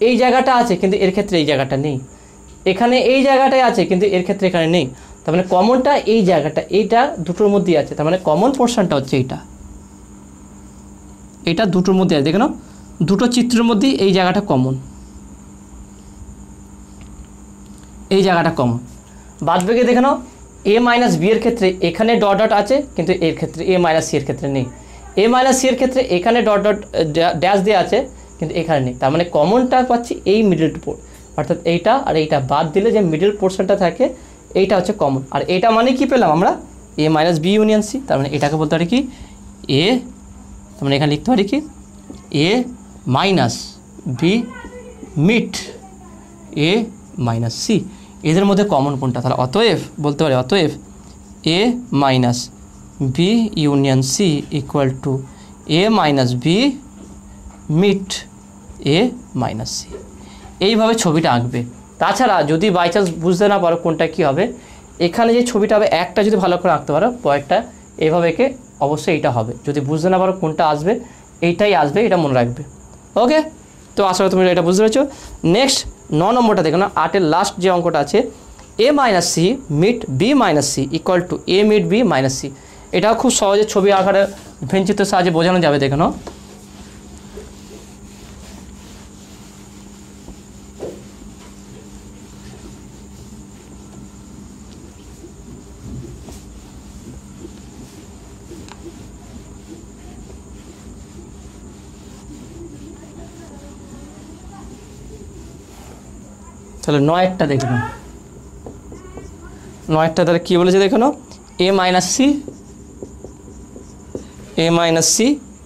এই জায়গাটা আছে কিন্তু এর ক্ষেত্রে এই জায়গাটা নেই, এখানে এই জায়গাটায় আছে কিন্তু এর ক্ষেত্রে এখানে নেই, তার মানে কমনটা এই জায়গাটা, এইটা দুটোর মধ্যেই আছে, তার মানে কমন পোর্শনটা হচ্ছে এইটা, এটা দুটোর মধ্যে আছে, দেখে নাও দুটো চিত্রের মধ্যেই এই জায়গাটা কমন, এই জায়গাটা কমন। বাদ বাকি দেখে নাও, এ মাইনাস বি এর ক্ষেত্রে এখানে ডট ডট আছে কিন্তু এর ক্ষেত্রে এ মাইনাস সি এর ক্ষেত্রে নেই, এ মাইনাস সি এর ক্ষেত্রে এখানে ডট ডট ড্যাশ দেওয়া আছে কিন্তু এখানে নেই, তার মানে কমনটা পাচ্ছি এই মিডল পোর্ট, অর্থাৎ এইটা আর এইটা বাদ দিলে যে মিডল পোর্শনটা থাকে এইটা হচ্ছে কমন। আর এইটা মানে কি পেলাম আমরা, এ মাইনাস বি ইউনিয়ন সি, তার মানে এটাকে বলতে পারি কি এ, তার মানে এখানে লিখতে পারি কি A minus B meet A minus C, এদের মধ্যে কমন কোনটা, তাহলে অতএব বলতে পারি অতএব A minus B union C equal to A minus B meet A minus C. এইভাবে ছবিটা আঁকবে। তাছাড়া যদি বাই চান্স বুঝতে না পারো কোনটা কী হবে, এখানে যে ছবিটা হবে একটা যদি ভালো করে আঁকতে পারো, পরেরটা এইভাবে এঁকে অবশ্যই এইটা হবে, যদি বুঝতে না পারো কোনটা আসবে এইটাই আসবে, এটা মনে রাখবে। ওকে, তো আশা করি তুমি এটা বুঝতে পেরেছো। নেক্সট 9 নম্বরটা দেখো না, 8-এর লাস্ট যে অঙ্কটা আছে, A minus C meet B minus C equal to A meet B minus C. এটাও খুব সহজে ছবি আকারে ভেঞ্চিত্রের সাহায্যে বোঝানো যাবে, দেখে নাও। তাহলে 9-টা দেখে নাও, 9-টা তাহলে কী বলেছে দেখে নাও, A minus C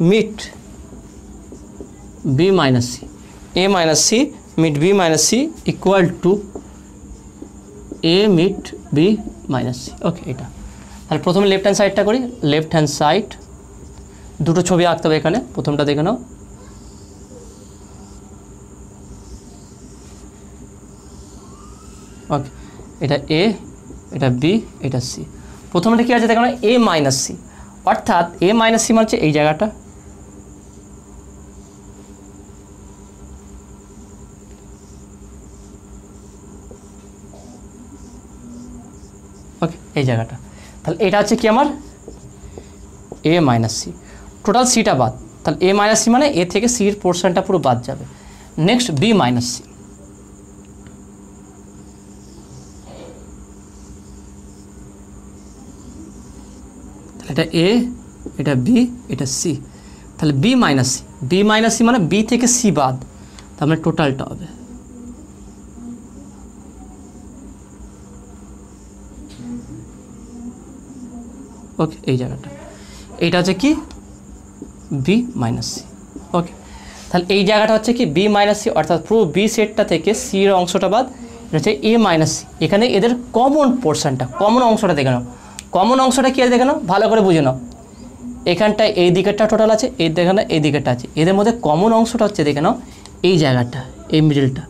meet B minus C, A minus C meet B minus C equal to A meet B minus C. Okay, এটা তাহলে প্রথমে লেফট হ্যান্ড সাইডটা করি, লেফট হ্যান্ড সাইড দুটো ছবি আঁকতে হবে এখানে, প্রথমটা দেখে নাও, ওকে, এটা এ, এটা বি, এটা সি। প্রথমটা কী আছে দেখো না, এ মাইনাস সি, অর্থাৎ এ মাইনাস সি মানে হচ্ছে এই জায়গাটা, ওকে, এই জায়গাটা, তাহলে এটা হচ্ছে কি আমার এ মাইনাস সি, টোটাল সিটা বাদ, তাহলে এ মাইনাস সি মানে এ থেকে সির পোর্শনটা পুরো বাদ যাবে। নেক্সট বি মাইনাস সি, এটা এ, এটা বি, এটা সি, তাহলে B minus C, B minus C মানে বি থেকে সি বাদ, তার মানে টোটালটা হবে ওকে, এই জায়গাটা। এইটা হচ্ছে কি বি মাইনাস সি। ওকে, তাহলে এই জায়গাটা হচ্ছে কি বি মাইনাস সি, অর্থাৎ পুরো বি সেটটা থেকে সি এর অংশটা বাদ, এটা হচ্ছে এ মাইনাস সি। এখানে এদের কমন পোর্শনটা, কমন অংশটা দেখে নাও। কমন অংশটা কী আছে দেখে নাও, ভালো করে বুঝে নাও। এখানটায় এই দিকেরটা টোটাল আছে, এই দেখে নাও এই দিকেরটা আছে, এদের মধ্যে কমন অংশটা হচ্ছে দেখে নাও এই জায়গাটা, এই মিডলটা,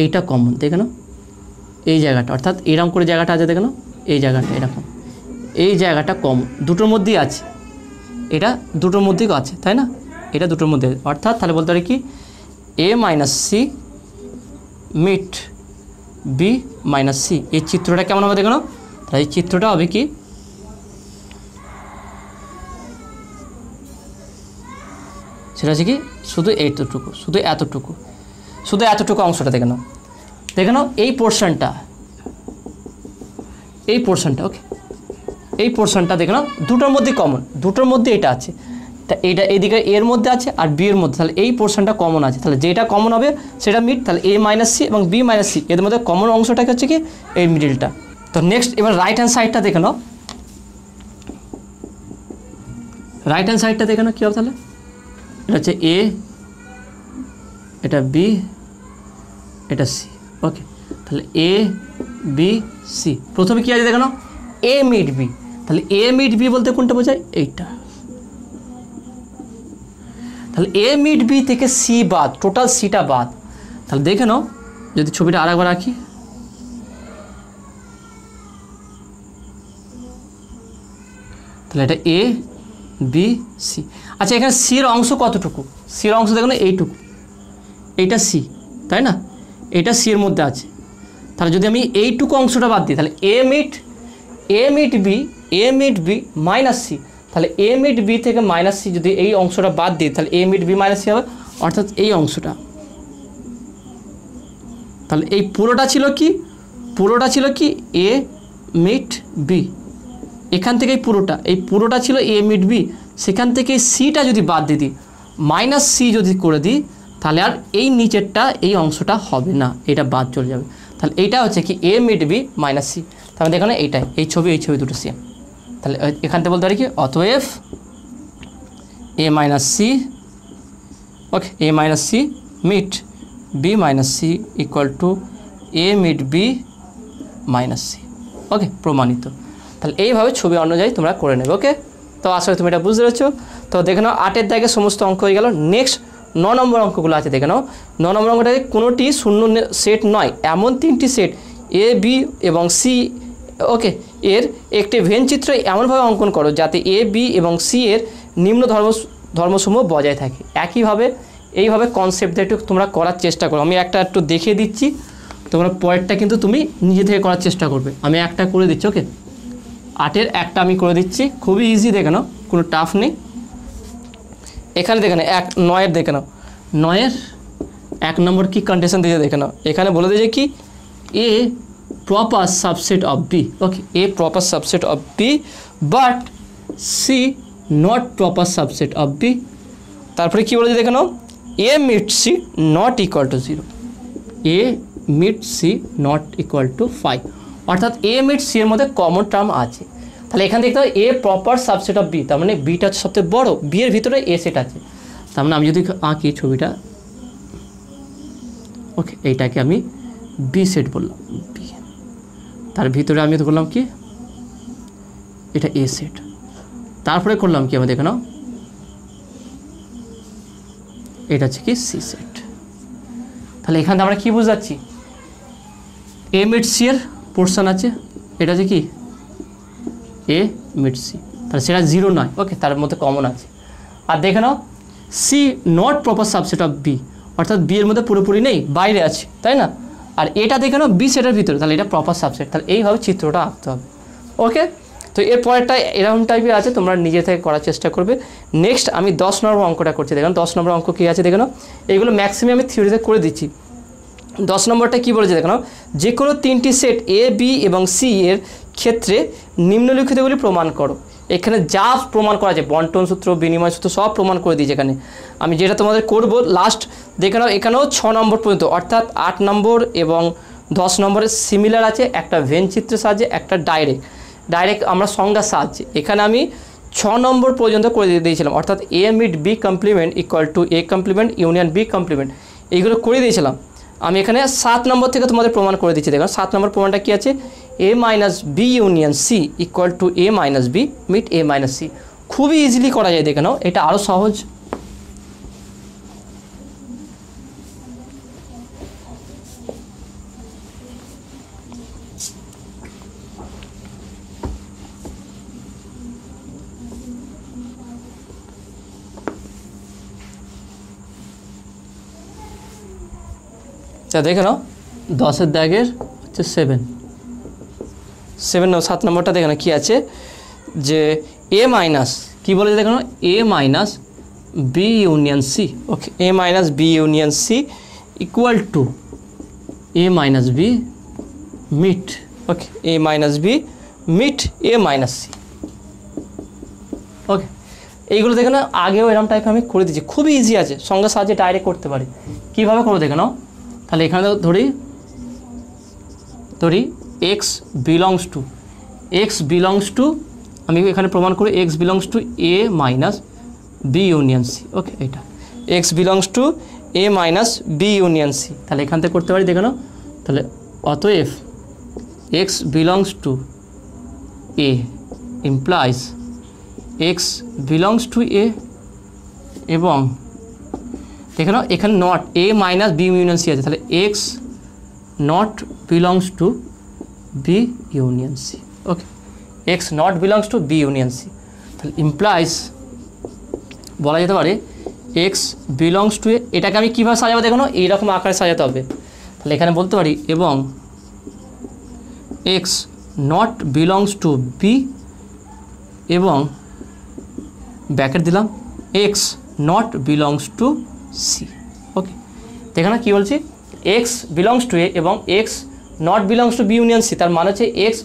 এইটা কমন দেখে নাও, এই জায়গাটা, অর্থাৎ এরকম করে জায়গাটা আছে দেখে নাও, এই জায়গাটা এরকম, এই জায়গাটা কমন দুটোর মধ্যেই আছে, এটা দুটোর মধ্যেই আছে, তাই না? এটা দুটোর মধ্যে, অর্থাৎ তাহলে বলতে পারি কি A minus C meet B minus C. এই চিত্রটা কেমন হবে দেখে নাও, তাহলে এই চিত্রটা হবে কি সেটা হচ্ছে কি শুধু এইটুকু, শুধু এতটুকু, শুধু এতটুকু অংশটা দেখে নাও, দেখে নাও এই পোর্শনটা, এই পোর্শনটা, ওকে এই পোর্শনটা দেখে নাও দুটোর মধ্যে কমন, দুটোর মধ্যে এটা আছে, তা এইটা এইদিকে এর মধ্যে আছে আর বি এর মধ্যে, তাহলে এই পোর্শনটা কমন আছে, তাহলে যেটা কমন হবে সেটা মিড, তাহলে এ মাইনাস সি এবং বি মাইনাস সি এদের মধ্যে কমন অংশটাকে হচ্ছে কি এই মিডিলটা। তো নেক্সট এবার রাইট হ্যান্ড সাইডটা দেখে নাও, রাইট হ্যান্ড সাইডটা দেখে নাও কী হবে, তাহলে এটা হচ্ছে এ, এটা বি, এটা সি। ওকে, তাহলে এ বি সি, প্রথমে কী আছে দেখে নাও এ মিড বি, তাহলে এ মিড বি বলতে কোনটা বোঝায় এইটা, তাহলে এ মিড বি থেকে সি বাদ, টোটাল সিটা বাদ। তাহলে দেখে নাও যদি ছবিটা আরেকবার রাখি, তাহলে এটা এ বি সি। আচ্ছা এখানে সির অংশ কতটুকু, সির অংশ দেখো না এইটুকু, এইটা সি তাই না, এটা সি এর মধ্যে আছে, তাহলে যদি আমি এইটুকু অংশটা বাদ দিই তাহলে এ মিড বি মাইনাস সি, তাহলে এ মিড বি থেকে মাইনাস সি যদি এই অংশটা বাদ দিই তাহলে এ মিড বি মাইনাস সি হবে, অর্থাৎ এই অংশটা। তাহলে এই পুরোটা ছিল কি, পুরোটা ছিল কি এ মিড বি, এখান থেকে এই পুরোটা ছিল এ মিড বি, সেখান থেকে সিটা যদি বাদ দিয়ে দিই, মাইনাস সি যদি করে দিই, তাহলে আর এই নিচেরটা এই অংশটা হবে না, এটা বাদ চলে যাবে। তাহলে এইটা হচ্ছে কি এ মিড বি মাইনাস সি, তাহলে দেখো না এইটাই, এই ছবি দুটো সেম। তাহলে এখান থেকে বলতে পারি কি অতএব A minus C, okay A minus C meet B minus C equal to A meet B minus C. Okay, প্রমাণিত। তাহলে এইভাবে ছবি অনুযায়ী তোমরা করে নেবে। ওকে, তো আসলে তুমি এটা বুঝতে পেরেছো। তো দেখে নাও 8-এর দাগে সমস্ত অঙ্ক হয়ে গেল। নেক্সট 9 নম্বর অঙ্কগুলো আছে দেখে নাও। 9 নম্বর অঙ্কটাকে কোনোটি শূন্য সেট নয় এমন 3টি সেট এ বি এবং সি, ওকে, এর একটি ভেন চিত্র এমনভাবে অঙ্কন করো যাতে এ বি এবং সি এর নিম্ন ধর্মসমূহ বজায় থাকে। একইভাবে এইভাবে কনসেপ্ট একটু তোমরা করার চেষ্টা করো। আমি একটা একটু দেখিয়ে দিচ্ছি, তোমরা পরেরটা কিন্তু তুমি নিজে থেকে করার চেষ্টা করবে। আমি একটা করে দিচ্ছি, ওকে 8-এর একটা আমি করে দিচ্ছি, খুবই ইজি দেখে নাও, কোনো টাফ নেই। এখানে দেখে নাও 9-এর দেখে নাও, 9-এর 1 নম্বর কি কন্ডিশন দিয়েছে দেখে নাও। এখানে বলে দিয়েছে কি এ proper subset of B, okay, A proper subset of B but C not proper subset of B। তারপরে কি বলেছে দেখে নাও A meet C not equal to 0, A meet C not equal to 5, অর্থাৎ A meet C এর মধ্যে common term আছে। তাহলে এখানে দেখতে হবে A proper subset of B, তার মানে বিটা হচ্ছে সবচেয়ে বড়, বি এর ভিতরে এ সেট আছে। তার মানে আমি যদি আঁকি ছবিটা, ওকে এইটাকে আমি বি সেট বললাম, বি, তার ভিতরে আমি তো করলাম কি এটা এ সেট, তারপরে করলাম কি আমি দেখে নাও এটা হচ্ছে কি সি সেট। তাহলে এখানে আমরা কি বুঝতে যাচ্ছি, এ মিড সি এর পোর্শন আছে, এটা হচ্ছে কি এ মিড সি, তাহলে সেটা 0 নয়, ওকে, তার মধ্যে কমন আছে। আর দেখে নাও C not proper subset of B, অর্থাৎ বি এর মধ্যে পুরোপুরি নেই, বাইরে আছে, তাই না। আর এটা দেখে নাও বি সেটের ভিতরে, তাহলে এটা প্রপার সাবসেট। তাহলে এইভাবে চিত্রটা আঁকতে হবে। ওকে, তো এর পরেরটা এরকম টাইপের আছে, তোমরা নিজে থেকে করার চেষ্টা করবে। নেক্সট আমি 10 নম্বর অঙ্কটা করছি, দেখুন 10 নম্বর অঙ্ক কী আছে দেখে নাও। এইগুলো ম্যাক্সিমাম আমি থিওরিতে করে দিচ্ছি। 10 নম্বরটা কী বলেছে দেখে নাও, যে কোনো 3টি সেট এ বি এবং সি এর ক্ষেত্রে নিম্নলিখিতগুলি প্রমাণ করো। এখানে যা প্রমাণ করা আছে, বন্টন সূত্র, বিনিময় সূত্র সব প্রমাণ করে দিয়েছে। এখানে আমি যেটা তোমাদের করব লাস্ট দেখে নাও, এখানেও 6 নম্বর পর্যন্ত, অর্থাৎ 8 নম্বর এবং 10 নম্বরের সিমিলার আছে, একটা ভেন চিত্রের সাহায্যে, একটা ডাইরেক্ট আমরা সংজ্ঞার সাহায্যে। এখানে আমি 6 নম্বর পর্যন্ত করে দিয়েছিলাম, অর্থাৎ A meet B complement equal to A complement union B complement, এইগুলো করে দিয়েছিলাম। আমি এখানে 7 নম্বর থেকে তোমাদের প্রমাণ করে দিচ্ছি। দেখো 7 নম্বর প্রমাণটা কী আছে, A minus B union C equal to A minus B meet A minus C. খুবই ইজিলি করা যায়, দেখে নাও, এটা আরও সহজ। দেখে নাও 10-এর দাগের হচ্ছে 7 7 নম্বরটা দেখে নাও কী আছে, যে এ মাইনাস কী বলেছে দেখো, A minus B union C. Okay, A minus B union C equal to A minus B meet. Okay, A minus B meet A minus C. Okay, এইগুলো দেখে নাও, আগেও এরকম টাইপ আমি করে দিচ্ছি, খুবই ইজি আছে, সঙ্গে সাহায্যে ডাইরেক্ট করতে পারি। কীভাবে করবো দেখে নাও, তাহলে এখানে ধরি এক্স বিলংস টু আমি এখানে প্রমাণ করি X belongs to A minus B union C. Okay, এটা X belongs to A minus B union C, তাহলে এখান থেকে করতে পারি দেখে নাও। তাহলে অতএব X belongs to A implies X belongs to A, এবং দেখে নাও এখানে not A minus B union C আছে, তাহলে X not belongs to B union C. Okay, X not belongs to B union C, তাহলে ইমপ্লাইজ বলা যেতে পারে এক্স বিলংস টু এ। এটাকে আমি কীভাবে সাজাবো দেখো না, এইরকম আকারে সাজাতে হবে। তাহলে এখানে বলতে পারি এবং X not belongs to B, এবং ব্র্যাকেট দিলাম X not belongs to C. Okay, দেখো না কী বলছি, এক্স বিলংস টু এ এবং X not belongs to B union C, তার মানে হচ্ছে X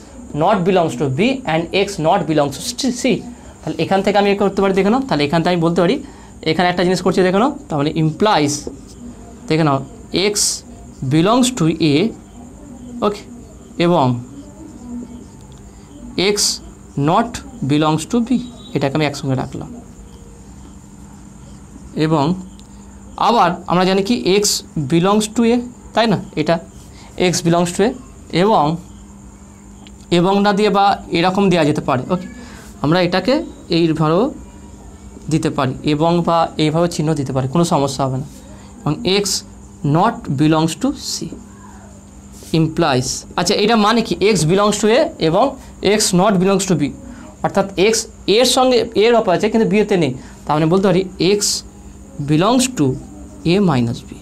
not belongs to B and X not belongs to C. তাহলে এখান থেকে আমি করতে পারি দেখে নাও, তাহলে এখান থেকে আমি বলতে পারি এখানে একটা জিনিস করছি দেখে নাও, তার মানে ইমপ্লাইজ দেখে নাও x belongs to A. Okay, এবং X not belongs to B, এটাকে আমি একসঙ্গে রাখলাম। এবং আবার আমরা জানি কি এক্স বিলংস টু এ, তাই না, এটা এক্স বিলংস টু এ, এবং না দিয়ে বা এরকম দেওয়া যেতে পারে। ওকে, আমরা এটাকে এইভাবেও দিতে পারি এবং বা এইভাবে চিহ্ন দিতে পারি, কোনো সমস্যা হবে না। এবং X not belongs to C implies, আচ্ছা এটা মানে কি এক্স বিলংস টু এ এবং X not belongs to B, অর্থাৎ এক্স এর সঙ্গে এর অপর আছে কিন্তু বিয়েতে নেই, তার মানে বলতে পারি X belongs to A minus B.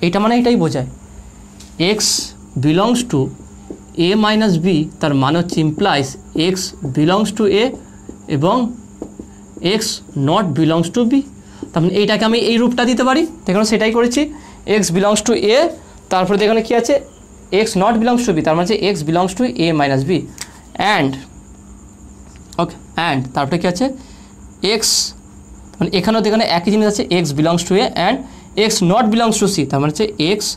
এইটা মানে এটাই বোঝায় X belongs to A minus B, তার মানে হচ্ছে implies X belongs to A এবং X not belongs to B. তার মানে এইটাকে আমি এই রূপটা দিতে পারি, দেখুন সেটাই করেছি, এক্স বিলংস টু এ, তারপরে দেখুন কী আছে X not belongs to B, তার মানে হচ্ছে X belongs to A minus B and okay and তারপরে কী আছে এক্স, মানে এখানেও দেখুন একই জিনিস আছে X belongs to A and X not belongs to C, তার মানে হচ্ছে X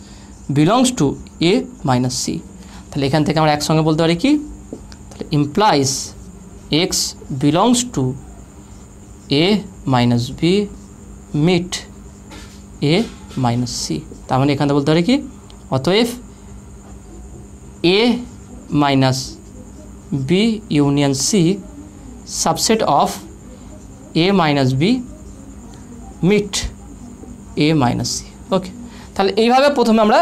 belongs to A minus C. তাহলে এখান থেকে আমরা একসঙ্গে বলতে পারি কি, তাহলে implies X belongs to A minus B meet A minus C, তার মানে এখান থেকে বলতে পারি কি অতএব A minus B union C subset of A minus B meet A minus C. Okay, তাহলে এইভাবে প্রথমে আমরা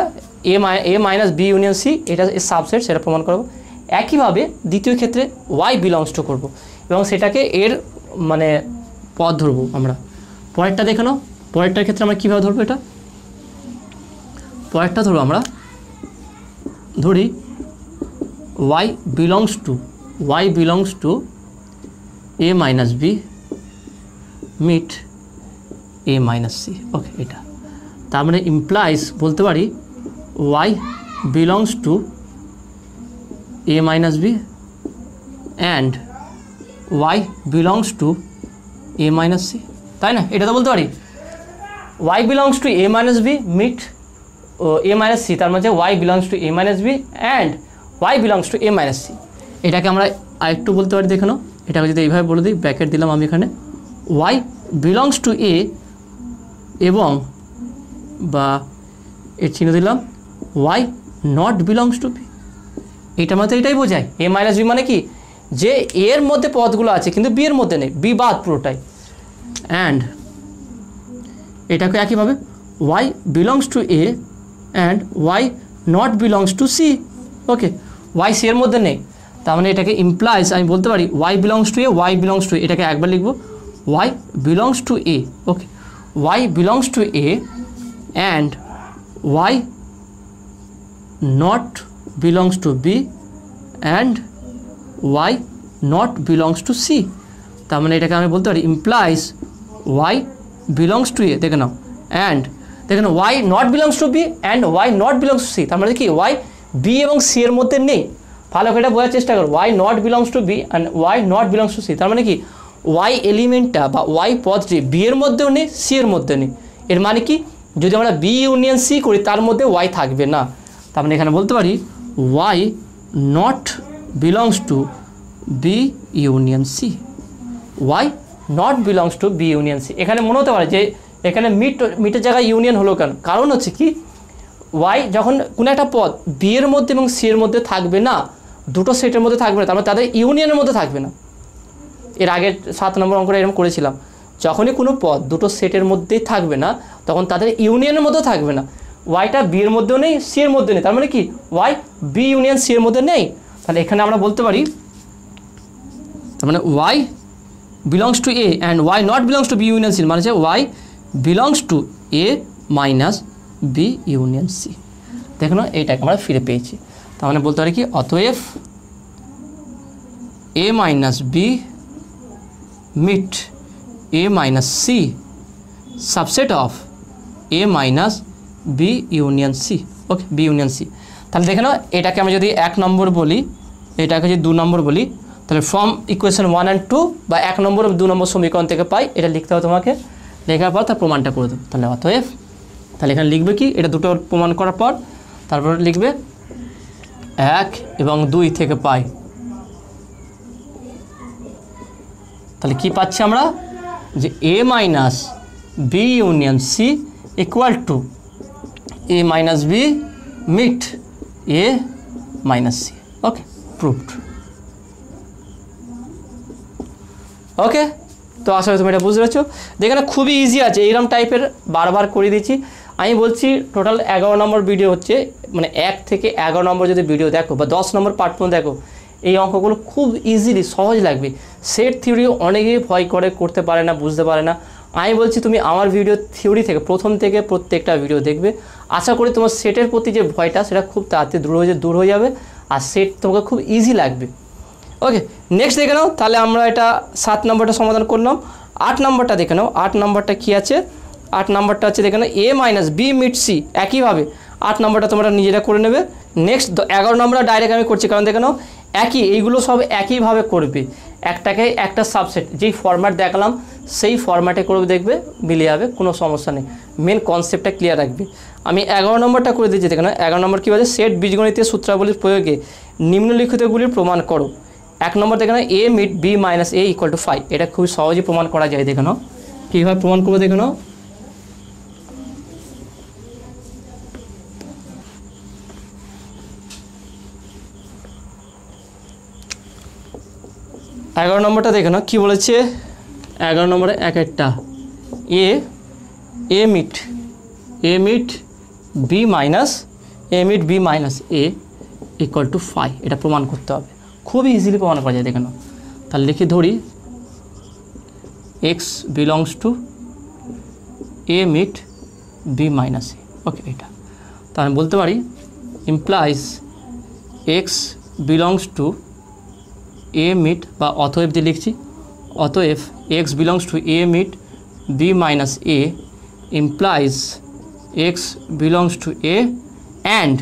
এ মাইনাস বি ইউনিয়ন সি এটা সাবসেট সেটা প্রমাণ করব। একইভাবে দ্বিতীয় ক্ষেত্রে ওয়াই বিলংস টু করবো এবং সেটাকে এর মানে পদ ধরবো আমরা। পরেরটা দেখে নাও, পরেরটার ক্ষেত্রে আমরা কীভাবে ধরবো, এটা পরেরটা ধরবো আমরা ধরি Y belongs to A minus B meet A minus C. Okay, এটা তার মানে ইমপ্লাইজ বলতে পারি Y belongs to A minus B and Y belongs to A minus C, তাই না, এটা তো বলতে পারি Y belongs to A minus B meet A minus C, তার মানে Y belongs to A minus B and Y belongs to A minus C. এটাকে আমরা আরেকটু বলতে পারি দেখে নাও, এটাকে যদি এইভাবে বলে দিই, ব্র্যাকেট দিলাম আমি এখানে, y বিলংস টু a এবং বা এর চিহ্ন দিলাম y not belongs to b। এটা মানে এটাই বোঝায় a মাইনাস বি মানে কি, যে এর মধ্যে পদগুলো আছে কিন্তু বি এর মধ্যে নেই, বি বাদ পুরোটাই। অ্যান্ড এটাকে একইভাবে y belongs to a and y not belongs to C. Okay, y C এর মধ্যে নেই, তার মানে এটাকে ইমপ্লাইজ আমি বলতে পারি y belongs to A, y belongs to, এটাকে একবার লিখবো y belongs to A. Okay, y belongs to A and y not belongs to B and y not belongs to C. তার মানে এটাকে আমি বলতে পারি implies y belongs to A, দেখে নাও, অ্যান্ড দেখে নাও y not belongs to B and y not belongs to C. তার মানে কি y বি এবং সি এর মধ্যে নেই। ভালো করে এটা বোঝার চেষ্টা করো, y not belongs to B and y not belongs to C. তার মানে কি y এলিমেন্টটা বা y পদটি বি এর মধ্যেও নেই, সি এর মধ্যে নেই। এর মানে কি, যদি আমরা বি ইউনিয়ন সি করি তার মধ্যে y থাকবে না। তার মানে এখানে বলতে পারি y not belongs to B union C, y not belongs to B union C. এখানে মনে হতে পারে যে এখানে মিটের জায়গায় ইউনিয়ন হলো কেন, কারণ হচ্ছে কি y যখন কোনো একটা পদ বি এর মধ্যে এবং সি এর মধ্যে থাকবে না, দুটো সেটের মধ্যে থাকবে না, তার মানে তাদের ইউনিয়নের মধ্যে থাকবে না। এর আগের 7 নম্বর অঙ্কটা এরকম করেছিলাম, যখনই কোনো পদ দুটো সেটের মধ্যেই থাকবে না তখন তাদের ইউনিয়নের মধ্যেও থাকবে না। ওয়াইটা বি এর মধ্যেও নেই, সি এর মধ্যে নেই, তার মানে কি ওয়াই বি ইউনিয়ন সি এর মধ্যে নেই। তাহলে এখানে আমরা বলতে পারি, তার মানে Y belongs to A and Y not belongs to B union C, মানে হচ্ছে Y belongs to A minus B union C. দেখো না, এইটাকে আমরা ফিরে পেয়েছি। তার মানে বলতে পারি কি, অতএব A minus B meet A minus C subset of A minus B union C. Okay, B union C. তাহলে দেখে নাও, এটাকে আমি যদি 1 নম্বর বলি, এটাকে যদি 2 নম্বর বলি, তাহলে ফ্রম ইকুয়েশন 1 and 2 বা 1 নম্বর 2 নম্বর সমীকরণ থেকে পাই, এটা লিখতে হবে তোমাকে। লেখার পর তার প্রমাণটা করে দেবো। তাহলে অতএব, তাহলে এখানে লিখবে কি, এটা দুটো প্রমাণ করার পর তারপর লিখবে 1 এবং 2 থেকে পাই। তাহলে কি পাচ্ছি আমরা, যে A minus B union C equal to A minus B meet A minus C. Okay, proved. Okay, তো আসলে তুমি এটা বুঝতে পেরেছো। দেখে খুবই ইজি আছে, এইরকম টাইপের বারবার করে দিচ্ছি। আমি বলছি টোটাল 11 নম্বর ভিডিও হচ্ছে, মানে 1 থেকে 11 নম্বর যদি ভিডিও দেখো বা 10 নম্বর পার্ট পর্যন্ত দেখো, এই অঙ্কগুলো খুব ইজিলি সহজ লাগবে। সেট থিওরি অনেকেই ভয় করে, করতে পারে না, বুঝতে পারে না। আমি বলছি তুমি আমার ভিডিও থিওরি থেকে প্রথম থেকে প্রত্যেকটা ভিডিও দেখবে, আশা করি তোমার সেটের প্রতি যে ভয়টা সেটা খুব তাড়াতাড়ি দূর হয়ে যাবে, আর সেট তোমাকে খুব ইজি লাগবে। ওকে, নেক্সট দেখে নাও। তাহলে আমরা এটা 7 নম্বরটা সমাধান করলাম। 8 নম্বরটা দেখে নাও। 8 নম্বরটা কী আছে, 8 নম্বরটা হচ্ছে দেখে নাও A minus B meet C. একইভাবে 8 নম্বরটা তোমরা নিজেরা করে নেবে। নেক্সট 11 নম্বরটা ডাইরেক্ট আমি করছি, কারণ দেখে নাও এইগুলো সব একইভাবে করবে, একটাকে একটা সাবসেট যেই ফরম্যাট দেখালাম সেই ফরম্যাটে করবে, দেখবে মিলে যাবে, কোনো সমস্যা নেই। মেন কনসেপ্টটা ক্লিয়ার রাখবে। আমি 11 নম্বরটা করে দিচ্ছি, দেখে নাও 11 নম্বর কী বলে, সেট বীজগণিতীয় সূত্রাবলীর প্রয়োগে নিম্নলিখিতগুলির প্রমাণ করো। 1 নম্বর দেখে নাও A meet B minus A equal to 5। এটা খুবই সহজেই প্রমাণ করা যায়। দেখে নাও কীভাবে প্রমাণ করবো, দেখে নাও। এগারো নম্বরটা দেখে নাও কী বলেছে। 11 নম্বরে একটা A meet B minus A equal to 5। এটা প্রমাণ করতে হবে, খুবই ইজিলি প্রমাণ করা যায়। দেখে নাও, তাহলে লিখে ধরি X belongs to A meet B minus A. Okay, এটা তা আমি বলতে পারি implies X belongs to A meet, বা অতএব দিয়ে লিখছি, অতএব X belongs to A meet B minus A implies X belongs to A and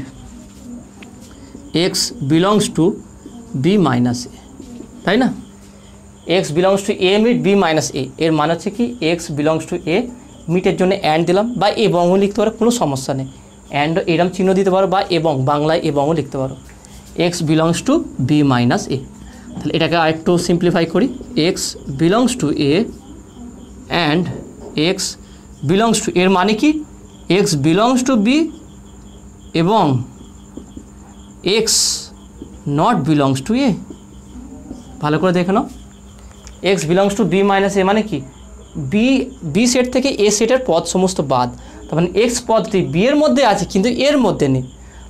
X belongs to B minus A, তাই না? X belongs to A meet B minus A, এর মানে হচ্ছে কি এক্স বিলংস টু এ, মিটের জন্য and দিলাম, বা এবংও লিখতে পারো, কোনো সমস্যা নেই। অ্যান্ড এরম চিহ্ন দিতে পারো, বা এবং বাংলায় এবংও লিখতে পারো। X belongs to B minus A. তাহলে এটাকে আরেকটু সিম্পলিফাই করি, X belongs to A and X belongs to, এর মানে কি এক্স বিলংস টু বি এবং X not belongs to A. ভালো করে দেখে নাও, x belongs to B minus A মানে কি বি সেট থেকে এ সেটের পদ সমস্ত বাদ, তার মানে এক্স পদটি বি এর মধ্যে আছে কিন্তু এর মধ্যে নেই।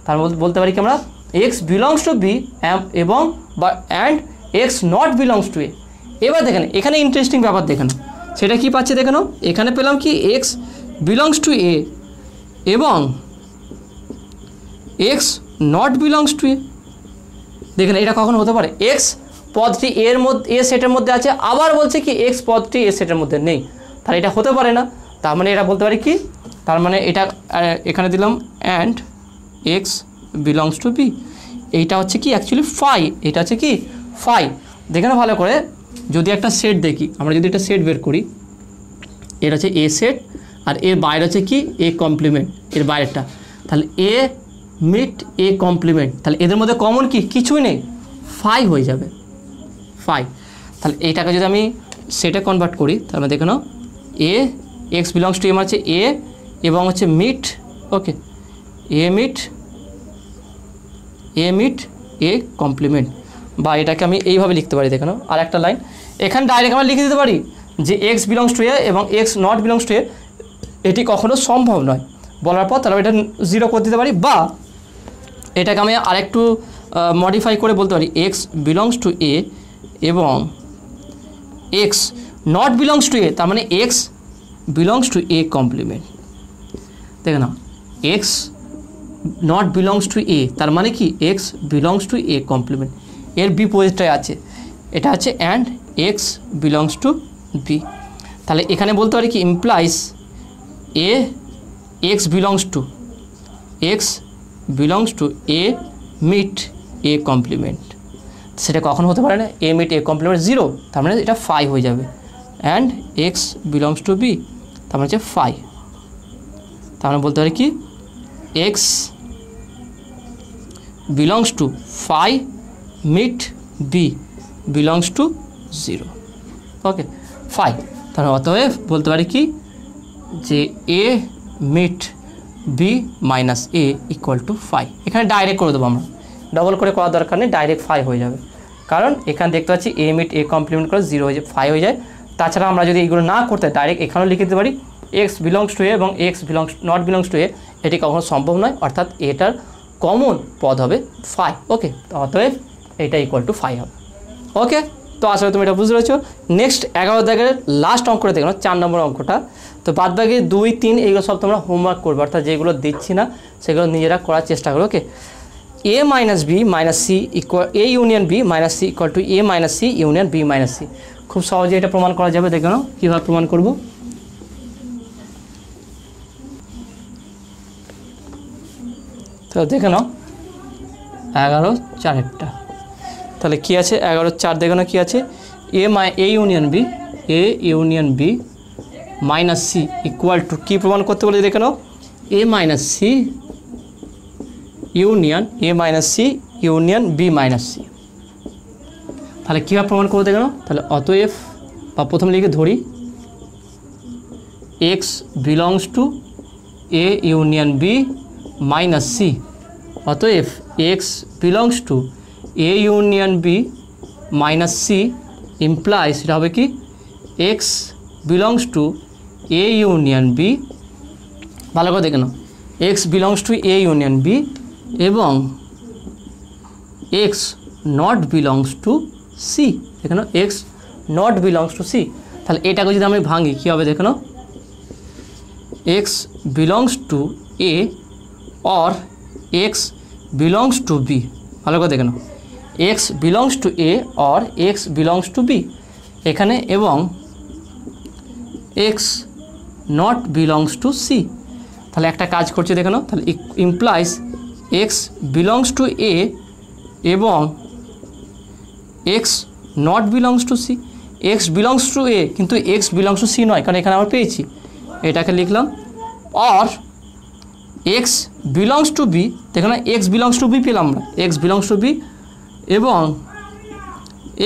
তার মধ্যে বলতে পারি কি আমরা এক্স বিলংস টু বি এবং বা and X not belongs to A. এবার দেখেন এখানে ইন্টারেস্টিং ব্যাপার দেখেন, সেটা কি পাচ্ছে দেখেন, এখানে পেলাম কি এক্স বিলংস টু এ এবং এক্স নট বিলংস টু এ। দেখেন এটা কখন হতে পারে, এক্স পদটি এর মধ্যে এ সেটের মধ্যে আছে, আবার বলছে কি এক্স পদটি এ সেটের মধ্যে নেই, তাহলে এটা হতে পারে না। তার মানে এটা বলতে পারি কি, তার মানে এটা এখানে দিলাম and X belongs to B, এইটা হচ্ছে কি অ্যাকচুয়ালি ফাই, এটা হচ্ছে কি ফাই। দেখে না ভালো করে, যদি একটা সেট দেখি আমরা, যদি একটা সেট বের করি, এর হচ্ছে এ সেট আর এর বাইরে হচ্ছে কি এ কমপ্লিমেন্ট, এর বাইরেটা, তাহলে এ মিট এ কমপ্লিমেন্ট, তাহলে এদের মধ্যে কমন কি কিছুই নেই, ফাই হয়ে যাবে ফাই। তাহলে এইটাকে যদি আমি সেটে কনভার্ট করি, তাহলে দেখে নাও A X belongs to A মানে হচ্ছে এ এবং হচ্ছে meet, okay, A meet A complement, বা এটাকে আমি এইভাবে লিখতে পারি। দেখে নাও আর একটা লাইন এখানে ডাইরেক্ট আমরা লিখে দিতে পারি যে এক্স বিলংস টু এ এবং এক্স নট বিলংস টু এ, এটি কখনো সম্ভব নয় বলার পর তাহলে এটা 0 করে দিতে পারি, বা এটাকে আমি আরেকটু মডিফাই করে বলতে পারি এক্স বিলংস টু এ এবং X not belongs to A, তার মানে X belongs to A complement. দেখে নাও X not belongs to A, তার মানে কি X belongs to A complement, এর বিপরীতটাই আছে, এটা আছে and X belongs to B. তাহলে এখানে বলতে পারি কি implies A X belongs to A meet A complement, সেটা কখন হতে পারে না, এ মিট এ কমপ্লিমেন্ট 0, তার মানে এটা ফাই হয়ে যাবে, and X belongs to B, তার মানে হচ্ছে ফাই। তার মানে বলতে পারি কি X belongs to phi meet B belongs to 0, okay phi. তাহলে অতএব বলতে পারি কি যে A meet B minus A equal to phi. এখানে ডাইরেক্ট করে দেবো আমরা, ডবল করে করার দরকার নেই, ডাইরেক্ট ফাই হয়ে যাবে, কারণ এখানে দেখতে পাচ্ছি এ মিট এ কমপ্লিমেন্ট করে 0 হয়ে যায়, ফাই হয়ে যায়। তাছাড়া আমরা যদি এইগুলো না করতে ডাইরেক্ট এখানেও লিখে দিতে পারি এক্স বিলংস টু এ এবং এক্স নট বিলংস টু এ, এটি কখনো সম্ভব নয়, অর্থাৎ এটার কমন পদ হবে ফাই, ওকে। অতএব এটা ইকুয়াল টু ফাই হবে, ওকে। তো আসলে তুমি এটা বুঝতে পেরেছো। নেক্সট 11 দাগের লাস্ট অঙ্কটা দেখো, 4 নম্বর অঙ্কটা। তো বাদ বাকি 2, 3 এইগুলো সব তোমরা হোমওয়ার্ক করবে, অর্থাৎ যেগুলো দিচ্ছি না সেগুলো নিজেরা করার চেষ্টা করো, okay. A minus B minus C equal A union B minus C equal to A minus C union B minus C. খুব সহজে এটা প্রমাণ করা যাবে, দেখে নাও কীভাবে প্রমাণ করব। তো দেখে নাও 11/4 তাহলে কী আছে 11/4, দেখে নাও কী আছে A union B minus C equal to, কী প্রমাণ করতে বলে দেখে নাও A minus C union B minus C. তাহলে কীভাবে প্রমাণ করবো দেখে নাও, তাহলে অতএব বা প্রথমে লিখে ধরি X belongs to A union B minus C, অতএব X belongs to A union B minus C implies, এটা হবে কি X belongs to A union B, ভালো করে দেখে নাও x belongs to A union B এবং X not belongs to C, দেখে নাও X not belongs to C. তাহলে এটাকে যদি আমি ভাঙি কী হবে দেখে নাও x belongs to A or X belongs to B, ভালো করে দেখে নাও x belongs to A or X belongs to B এখানে, এবং X not belongs to C. তাহলে একটা কাজ করছে দেখে নাও, তাহলে implies X belongs to A এবং X not belongs to C, X belongs to A কিন্তু এক্স বিলংস টু সি নয়, কারণ এখানে আমরা পেয়েছি, এটাকে লিখলাম or X belongs to B, দেখো না এক্স বিলংস টু বি পেলাম আমরা, এক্স বিলংস টু বি এবং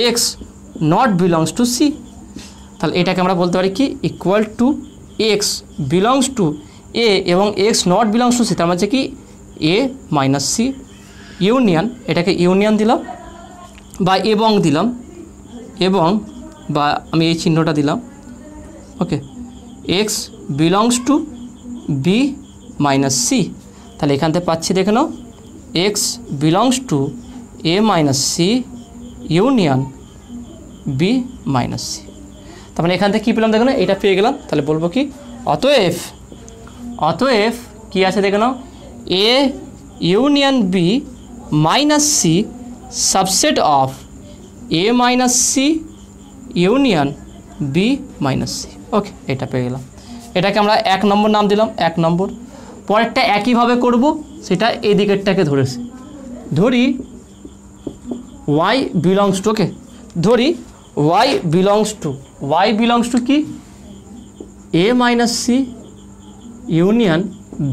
X not belongs to C, তাহলে এটাকে আমরা বলতে পারি কি equal to X belongs to A এবং X not belongs to C, তার মানে কি এ মাইনাস সি ইউনিয়ন, এটাকে ইউনিয়ন দিলাম বা এবং দিলাম, এবং বা আমি এই চিহ্নটা দিলাম, okay, x belongs to B minus C, তাহলে এখান থেকে পাচ্ছি দেখে নাও x belongs to A minus C union B minus C. তার মানে এখান থেকে কী পেলাম দেখো না, এটা পেয়ে গেলাম। তাহলে বলবো কি অতএব কী আছে দেখে নাও A union B minus C subset of A minus C union B minus C. Okay, এটা পেয়ে গেলাম। এটাকে আমরা 1 নম্বর নাম দিলাম, 1 নম্বর। পরেরটা একইভাবে করব, সেটা এই দিকেরটাকে ধরেছি, ধরি y বিলংস টু, ওকে, ধরি y বিলংস টু কি a minus C union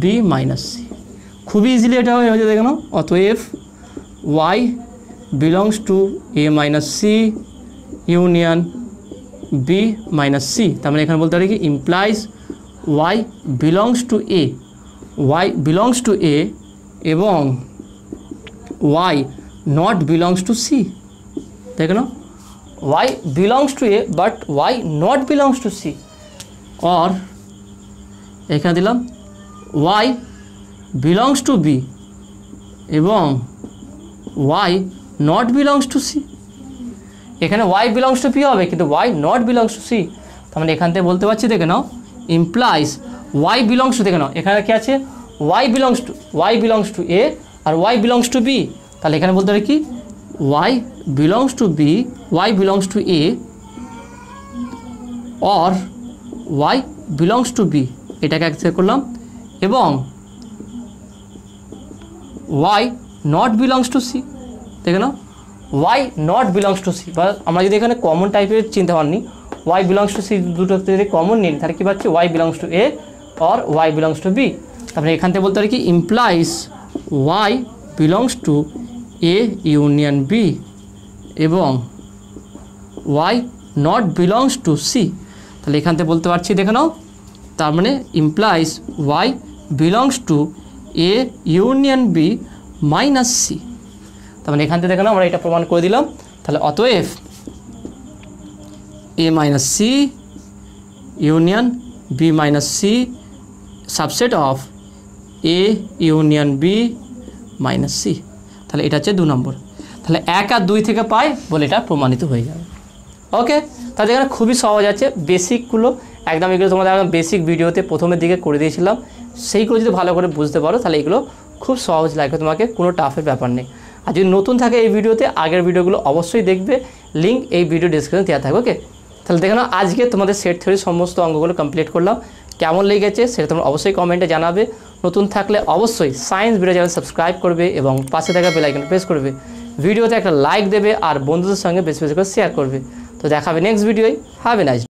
b minus C. খুবই ইজিলি এটা হয়ে যাবে দেখো না। অতএব y belongs to a minus C union b minus C, তার মানে এখানে বলতে পারি কি implies y belongs to a এবং y not belongs to C. দেখো না, y belongs to a but y not belongs to C, और এখানে দিলাম y বিলংস টু b এবং y not belongs to C. এখানে y বিলংস টু p হবে কিন্তু y not belongs to C, তার মানে এখান থেকে বলতে পারছি দেখে নাও ইমপ্লাইজ y বিলংস টু, দেখে নাও এখানে কি আছে y বিলংস টু a আর y বিলংস টু b, তাহলে এখানে বলতে পারি কি y belongs to b, y belongs to a और y বিলংস টু b, এটাকে অ্যাকসেপ্ট করলাম, এবং y not belongs to C. দেখে নাও y not belongs to C, বা আমরা যদি এখানে কমন টাইপের চিন্তা ভাবনি y বিলংস টু সি দুটো যদি কমন নিন তাহলে কী পাচ্ছি y বিলংস টু a और y বিলংস টু b। তারপরে এখান থেকে বলতে পারি কি implies y belongs to a union b এবং y not belongs to C, তাহলে এখান থেকে বলতে পারছি দেখে নাও, তার মানে implies y belongs to a union b minus C. তার মানে এখান থেকে দেখে নাও আমরা এটা প্রমাণ করে দিলাম। তাহলে অতএব a minus C union b minus C subset of a union b minus C, তাহলে এটা হচ্ছে 2 নম্বর। তাহলে 1 আর 2 থেকে পাই বলে এটা প্রমাণিত হয়ে যাবে। ওকে, তাহলে এখানে খুবই সহজ আছে, বেসিকগুলো একদম, এগুলো তোমাদের একদম বেসিক ভিডিওতে প্রথমের দিকে করে দিয়েছিলাম, সেইগুলো যদি ভালো করে বুঝতে পারো তাহলে এগুলো খুব সহজ লাগবে তোমাকে, কোনো টাফের ব্যাপার নেই। আর যদি নতুন থাকে এই ভিডিওতে, আগের ভিডিওগুলো অবশ্যই দেখবে, লিঙ্ক এই ভিডিও ডিসক্রিপশনে দেওয়া থাকবে। ওকে, তাহলে দেখে নাও আজকে তোমাদের সেট থিওরির সমস্ত অঙ্কগুলো কমপ্লিট করলাম। কেমন লেগেছে সেটা তোমরা অবশ্যই কমেন্টে জানাবে। নতুন থাকলে অবশ্যই সায়েন্স ভিডিও চ্যানেল সাবস্ক্রাইব করবে এবং পাশে থাকা বেল আইকন প্রেস করবে, ভিডিওতে একটা লাইক দেবে আর বন্ধুদের সঙ্গে বেশি বেশি করে শেয়ার করবে। তো দেখাবে নেক্সট ভিডিওয়। Have a nice day.